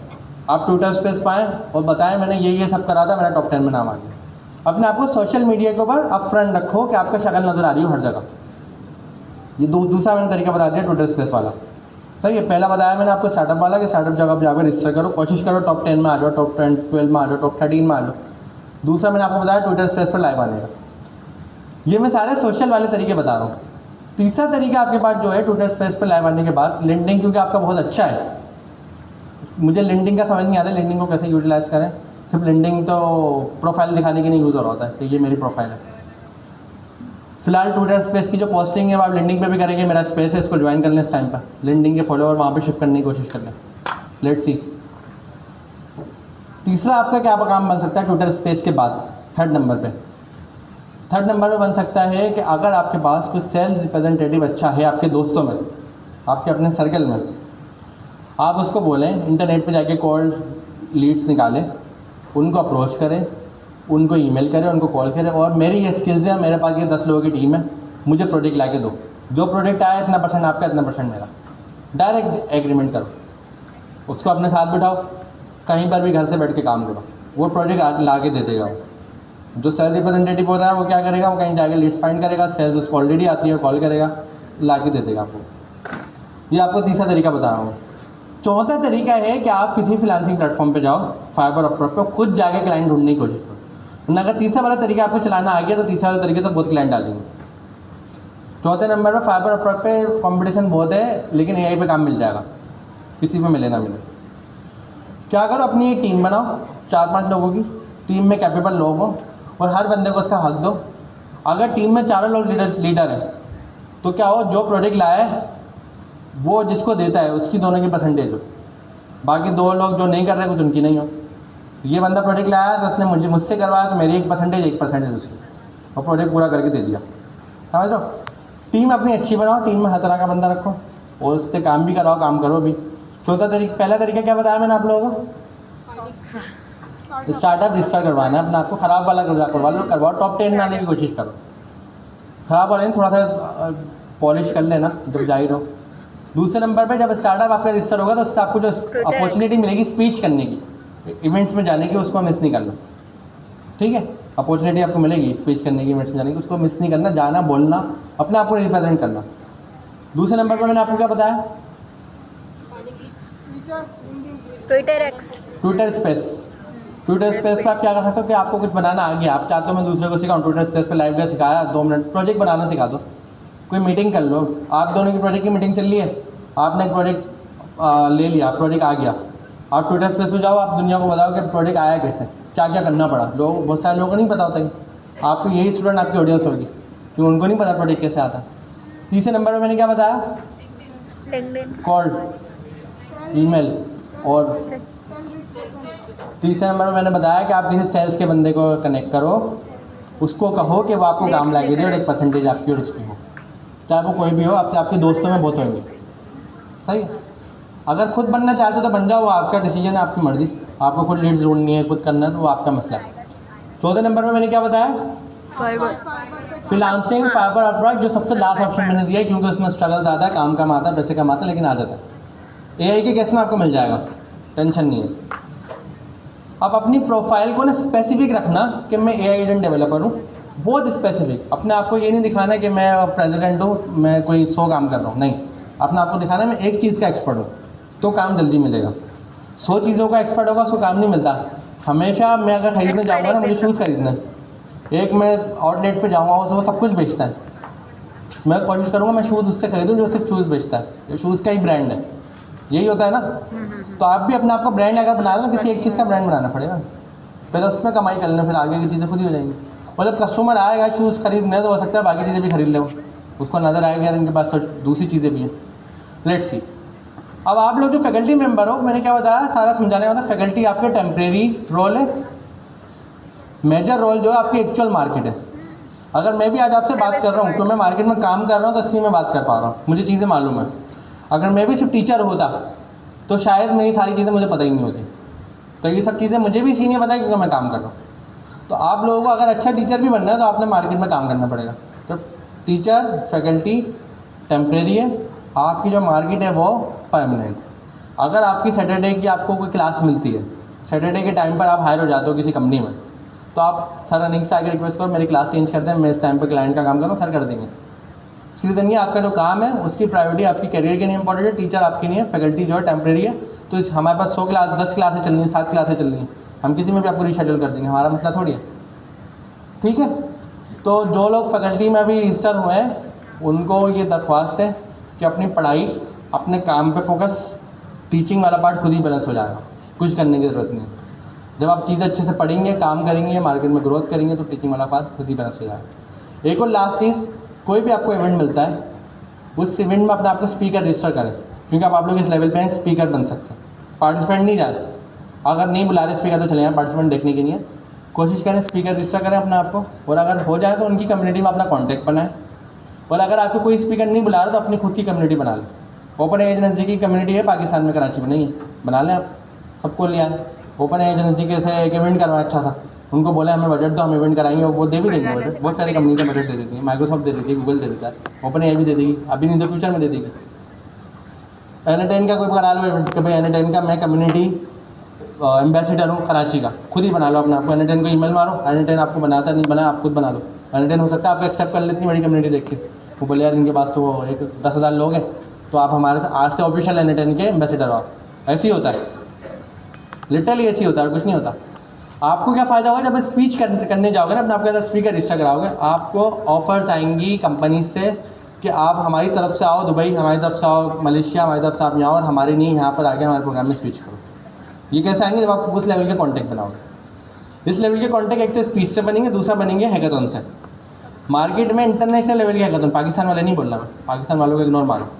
आप ट्विटर स्पेस पाएँ और बताएं मैंने ये सब करा था, मेरा टॉप 10 में नाम आ गया। अपने आप को सोशल मीडिया के ऊपर अप फ्रंट रखो कि आपका शक्ल नज़र आ रही हो हर जगह। ये दूसरा मैंने तरीका बता दिया ट्विटर स्पेस वाला। सही है। पहला बताया मैंने आपको स्टार्टअप वाला कि स्टार्टअप जगह पर जाकर रजिस्टर करो, कोशिश करो टॉप 10 में आ जाओ, टॉप 12 में आ जाओ, टॉप 13 में आ जाओ। दूसरा मैंने आपको बताया ट्विटर स्पेस पर लाइव आने का। ये मैं सारे सोशल वाले तरीके बता रहा हूँ। तीसरा तरीका आपके पास जो है ट्विटर स्पेस पर लाइव आने के बाद, लिंक्डइन, क्योंकि आपका बहुत अच्छा है। मुझे लिंक्डइन का समझ नहीं आता लिंक्डइन को कैसे यूटिलाइज़ करें। सिर्फ लिंक्डइन तो प्रोफाइल दिखाने के लिए यूज़ हो रहा होता है कि ये मेरी प्रोफाइल है। फिलहाल ट्विटर स्पेस की जो पोस्टिंग है वो आप लिंक्डइन पे भी करेंगे, मेरा स्पेस है, इसको ज्वाइन कर लें इस टाइम पर। लिंक्डइन के फॉलोअर वहाँ पे शिफ्ट करने की कोशिश कर लें, लेट्स सी। तीसरा आपका क्या काम बन सकता है ट्विटर स्पेस के बाद? थर्ड नंबर पे बन सकता है कि अगर आपके पास कोई सेल्स रिप्रेजेंटेटिव अच्छा है आपके दोस्तों में, आपके अपने सर्कल में, आप उसको बोलें इंटरनेट पे जाके कोल्ड लीड्स निकालें, उनको अप्रोच करें, उनको ईमेल करें, उनको कॉल करें और मेरी ये स्किल्स हैं, मेरे पास ये 10 लोगों की टीम है, मुझे प्रोजेक्ट ला के दो, जो प्रोजेक्ट आया इतना % आपका, इतना % मेरा। डायरेक्ट एग्रीमेंट करो, उसको अपने साथ बिठाओ, कहीं पर भी घर से बैठ के काम करो, वो प्रोजेक्ट ला के दे देगा। जो सेल्स रिप्रेजेंटेटिव होता है वो क्या करेगा, वो कहीं जाके लीड्स फाइंड करेगा, सेल्स उसको ऑलरेडी आती है, कॉल करेगा, ला के दे देगा आपको। ये आपको तीसरा तरीका बता रहा हूँ। चौथा तरीका है कि आप किसी फ्रीलांसिंग प्लेटफॉर्म पे जाओ, फाइवर अपवर्क पे खुद जाके क्लाइंट ढूंढने की कोशिश करो। अगर तीसरा वाला तरीका आपको चलाना आ गया तो तीसरा वाले तरीके से बहुत क्लाइंट आ जाएंगे। चौथे नंबर पर फाइवर अपवर्क पे कंपटीशन बहुत है, लेकिन एआई पे काम मिल जाएगा, किसी में मिले ना मिले। क्या करो, अपनी एक टीम बनाओ 4-5 लोगों की, टीम में कैपेबल लोग हो और हर बंदे को उसका हक दो। अगर टीम में 4 लोग लीडर हैं तो क्या हो, जो प्रोजेक्ट लाया है वो जिसको देता है उसकी दोनों की परसेंटेज हो, बाकी 2 लोग जो नहीं कर रहे कुछ उनकी नहीं हो। ये बंदा प्रोजेक्ट लाया तो उसने मुझसे करवाया तो मेरी 1% उसकी, और प्रोजेक्ट पूरा करके दे दिया। समझ लो, टीम अपनी अच्छी बनाओ, टीम में हर तरह का बंदा रखो और उससे काम भी कराओ, काम करो भी। पहला तरीका क्या बताया मैंने आप लोगों को, स्टार्टअप रजिस्टर करवाना है अपना, आपको ख़राब वाला करवाओ, टॉप 10 में आने की कोशिश करो। ख़राब वाले थोड़ा सा पॉलिश कर लेना जब जाहिर हो। दूसरे नंबर पे जब स्टार्टअप आपका रजिस्टर होगा तो उससे आपको जो अपॉर्चुनिटी मिलेगी स्पीच करने की, इवेंट्स में जाने की, उसको मिस नहीं करना। ठीक है, अपॉर्चुनिटी आपको मिलेगी स्पीच करने की, इवेंट्स में जाने की, उसको मिस नहीं करना, जाना, बोलना, अपने आप को रिप्रेजेंट करना। दूसरे नंबर पर मैंने आपको क्या बताया, ट्विटर स्पेस पे आप क्या कर सकते हो कि आपको कुछ बनाना आ गया, आप चाहते हो मैं दूसरे को सिखाऊं, ट्विटर स्पेस पे लाइव का सिखाया, 2 मिनट प्रोजेक्ट बनाना सिखा दो, कोई मीटिंग कर लो। आप दोनों की प्रोजेक्ट की मीटिंग चल रही है, आपने एक प्रोजेक्ट ले लिया, प्रोजेक्ट आ गया, आप ट्विटर स्पेस पे जाओ, आप दुनिया को बताओ कि प्रोजेक्ट आया कैसे, क्या क्या करना पड़ा। बहुत सारे लोगों को नहीं पता होता है, आपको यही स्टूडेंट आपकी ऑडियंस होगी कि उनको नहीं पता प्रोजेक्ट कैसे आता। तीसरे नंबर पर मैंने क्या बताया, कॉल, ईमेल, और तीसरे नंबर पर मैंने बताया कि आप किसी सेल्स के बंदे को कनेक्ट करो, उसको कहो कि वो आपको काम लाके दे और एक परसेंटेज आपकी और उसकी हो, चाहे वो कोई भी हो, आपके दोस्तों में बहुत होंगे। सही, अगर खुद बनना चाहते तो बन जाओ, वो आपका डिसीजन है, आपकी मर्ज़ी, आपको खुद लीड्स ढूंढनी है, खुद करना है, तो वो आपका मसला है। चौथे नंबर पर मैंने क्या बताया, फ्रीलांसिंग, फाइवर अपवर्क, जो सबसे लास्ट ऑप्शन मैंने दिया है क्योंकि उसमें स्ट्रगल ज़्यादा है, काम आता है, पैसे कमाता है, लेकिन आ जाता है। एआई के केस में आपको मिल जाएगा, टेंशन नहीं है। आप अपनी प्रोफाइल को ना स्पेसिफिक रखना कि मैं एआई एजेंट डेवलपर हूँ, बहुत स्पेसिफिक। अपने आप को ये नहीं दिखाना कि मैं प्रेसिडेंट हूँ, मैं कोई 100 काम कर रहा हूँ, नहीं। अपने आप को दिखाना मैं एक चीज़ का एक्सपर्ट हूँ, तो काम जल्दी मिलेगा। 100 चीज़ों का एक्सपर्ट होगा उसको काम नहीं मिलता। हमेशा मैं अगर खरीदने जाऊँगा ना, मुझे शूज़ खरीदना, एक मैं आउटलेट पे जाऊँगा, वो सब कुछ बेचता है, मैं कोशिश करूँगा मैं शूज़ उससे खरीदूँ जो सिर्फ शूज़ बेचता है, ये शूज़ का ही ब्रांड है, यही होता है ना। तो आप भी अपने आप का ब्रांड अगर बना लो, किसी एक चीज़ का ब्रांड बनाना पड़ेगा, पहले उसमें कमाई कर लेना, फिर आगे की चीज़ें खुद ही हो जाएंगी। और जब कस्टमर आएगा शूज़ खरीदने तो हो सकता है बाकी चीज़ें भी खरीद ले, उसको नज़र आएगा यार इनके पास तो दूसरी चीज़ें भी हैं। लेट्स सी, अब आप लोग जो फैकल्टी मेंबर हो, मैंने क्या बताया, सारा समझाने वाला। फैकल्टी आपके टेम्प्रेरी रोल है, मेजर रोल जो है आपकी एक्चुअल मार्केट है। अगर मैं भी आज आपसे बात कर रहा हूँ तो मैं मार्केट में काम कर रहा हूँ, तो इसलिए मैं बात कर पा रहा हूँ, मुझे चीज़ें मालूम है। अगर मैं भी सिर्फ टीचर होता तो शायद मेरी सारी चीज़ें मुझे पता ही नहीं होती। तो ये सब चीज़ें मुझे भी इसीलिए पता है क्योंकि मैं काम कर रहा हूँ। तो आप लोगों को अगर अच्छा टीचर भी बनना है तो आपने मार्केट में काम करना पड़ेगा। तो टीचर, फैकल्टी टेम्प्रेरी है, आपकी जो मार्केट है वो परमानेंट। अगर आपकी सैटरडे की आपको कोई क्लास मिलती है, सैटरडे के टाइम पर आप हायर हो जाते हो किसी कंपनी में, तो आप सर रनिंग से आगे रिक्वेस्ट करो मेरी क्लास चेंज कर दें, मैं इस टाइम पर क्लाइंट का काम करूँ, सर कर देंगे। उसकी रीज़न ये आपका जो काम है उसकी प्रायोरिटी आपकी करियर के लिए इंपॉर्टेंट है, टीचर आपकी नहीं है, फैकल्टी जो है टेम्प्रेरी है। तो इस हमारे पास 100 क्लास 10 क्लासें चल रही हैं, 7 क्लासें चल रही हैं, हम किसी में भी आपको रीशेड्यूल कर देंगे, हमारा मसला थोड़ी है। ठीक है, तो जो लोग फैकल्टी में अभी रजिस्टर हुए हैं उनको ये दरख्वास्त है कि अपनी पढ़ाई, अपने काम पे फोकस, टीचिंग वाला पार्ट खुद ही बैलेंस हो जाएगा, कुछ करने की ज़रूरत नहीं है। जब आप चीज़ें अच्छे से पढ़ेंगे, काम करेंगे, मार्केट में ग्रोथ करेंगे तो टीचिंग वाला पार्ट खुद ही बैलेंस हो जाएगा। एक और लास्ट चीज़, कोई भी आपको इवेंट मिलता है उस इवेंट में अपने आप को स्पीकर रजिस्टर करें, क्योंकि आप लोग इस लेवल पे हैं, स्पीकर बन सकते हैं। पार्टिसिपेंट नहीं जाए, अगर नहीं बुला रहे स्पीकर तो चले जाएँ, पार्टिसिपेंट देखने के लिए कोशिश करें, स्पीकर रजिस्टर करें अपने आप को। और अगर हो जाए तो उनकी कम्युनिटी में अपना कॉन्टैक्ट बनाएं। और अगर आपको कोई स्पीकर नहीं बुला रहा तो अपनी खुद की कम्युनिटी बना लें। ओपन एजेंसी की कम्युनिटी है पाकिस्तान में, कराची में नहीं है, बना लें आप, सबको लिया। ओपन एजेंसी के से एक इवेंट करवाया अच्छा था, उनको बोले हमें बजट दो, हम इवेंट कराएंगे, वो दे भी देंगे बजट। बहुत सारी कंपनी का बजट दे देती है, माइक्रोसॉफ्ट दे देती है, गूगल दे देता है, ओपन एआई भी दे देगी, अभी नहीं तो फ्यूचर में दे देगी। एनीटाइम का कोई करा लो इवेंट कि भाई एनीटाइम का मैं कम्युनिटी एम्बेसडर हूँ कराची का, खुद ही बना लो अपने आपको। एनीटाइम को ईमेल मारो, एनीटाइम आपको बनाता नहीं बना, आप खुद बना लो। एनीटाइम हो सकता है आपको एक्सेप्ट कर ले इतनी बड़ी कम्युनिटी देख के, वो बोले यार इनके पास तो 10,000 लोग हैं तो आप हमारे आज से ऑफिशियल N10 के एम्बेसडर हो। ऐसे ही होता है, लिटरली ऐसे ही होता है, कुछ नहीं होता। आपको क्या फ़ायदा होगा जब स्पीच करने जाओगे ना, अपने आपके साथ स्पीकर रजिस्टर कराओगे, आपको ऑफर्स आएंगी कंपनी से कि आप हमारी तरफ से आओ दुबई, हमारी तरफ से आओ मलेशिया, हमारी तरफ से आप यहाँ और हमारे लिए यहाँ पर आके हमारे प्रोग्राम में स्पीच करो। ये कैसे आएंगे? जब आप उस लेवल के कॉन्टैक्ट बनाओगे। इस लेवल के कॉन्टैक्ट एक तो स्पीच से बनेंगे, दूसरा बनेंगे हैकाथॉन से। मार्केट में इंटरनेशनल लेवल के हैकाथॉन, पाकिस्तान वाले नहीं बोल रहा मैं, पाकिस्तान वालों को इग्नोर मारो,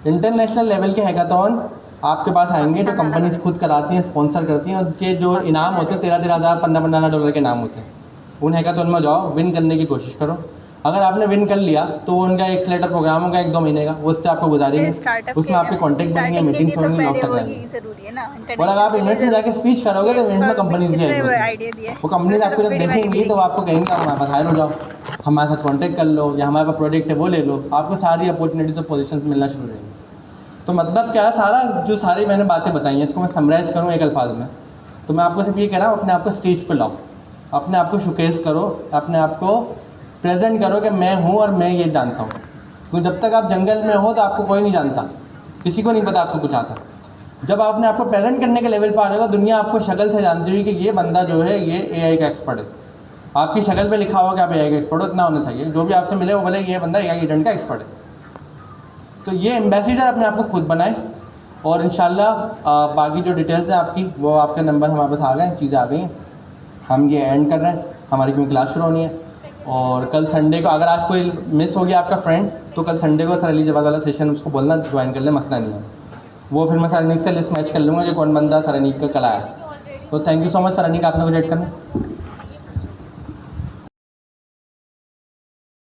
इंटरनेशनल लेवल के हैकाथॉन आपके पास आएंगे जो कंपनीज खुद कराती हैं, स्पॉन्सर करती हैं। उनके जो इनाम होते हैं 13,000 15,000 डॉलर के इनाम होते हैं। उन हैकाथॉन में जाओ, विन करने की कोशिश करो। अगर आपने विन कर लिया तो उनका एक एक्सेलेरेटर प्रोग्राम होगा 1-2 महीने का, वो उससे आपको गुजारेंगे, उसमें आपके कॉन्टैक्ट बनेंगे, मीटिंग्स होंगी, लोग तक रहेंगे। जरूरी है ना। और अगर आप इवेंट्स में जाके स्पीच करोगे तो इवेंट में कंपनीज भी आएंगी, वो कंपनीज आपको जब देखेंगी तो आपको कहेंगे आप हमारे पास हायर हो जाओ, हमारे साथ कॉन्टैक्ट कर लो, या हमारे पास प्रोडक्ट है वो ले लो। आपको सारी अपॉर्चुनिटीज और पोजीशन मिलना शुरू हो जाएंगी। तो मतलब क्या, सारी मैंने बातें बताई हैं, इसको मैं समराइज़ करूँ एक अल्फाज में, तो मैं आपको सिर्फ ये कह रहा हूँ, अपने आप को स्टेज पर लाओ, अपने आप को शोकेस करो, अपने आप को प्रेजेंट करो कि मैं हूँ और मैं ये जानता हूँ। क्योंकि जब तक आप जंगल में हो तो आपको कोई नहीं जानता, किसी को नहीं पता आपको कुछ आता। जब आपने आपको प्रेजेंट करने के लेवल पर आ जाएगा, दुनिया आपको शक्ल से जानती हुई कि ये बंदा जो है ये AI का एक्सपर्ट है। आपकी शक्ल पे लिखा हुआ कि आप AI का एक्सपर्ट हो, इतना होना चाहिए। जो भी आपसे मिले वो बोले ये बंदा AI एजेंट का एक्सपर्ट है। तो ये एम्बेसडर अपने आप को खुद बनाए, और इंशाल्लाह बाकी जो डिटेल्स हैं आपकी, वो आपके नंबर हमारे पास आ गए, चीज़ें आ गई हैं। हम ये एंड कर रहे हैं, हमारी क्योंकि क्लास शुरू होनी है। और कल संडे को अगर आज कोई मिस हो गया आपका फ्रेंड, तो कल संडे को सर अली जवाद वाला सेशन उसको बोलना ज्वाइन कर ले, मसला नहीं है। वो फिर मैं सर अनीक से लिस्ट मैच कर लूँगा कि कौन बंदा सर अनीक का कल आया। तो thank you so much sir Anik, आपने कुछ ऐड करना?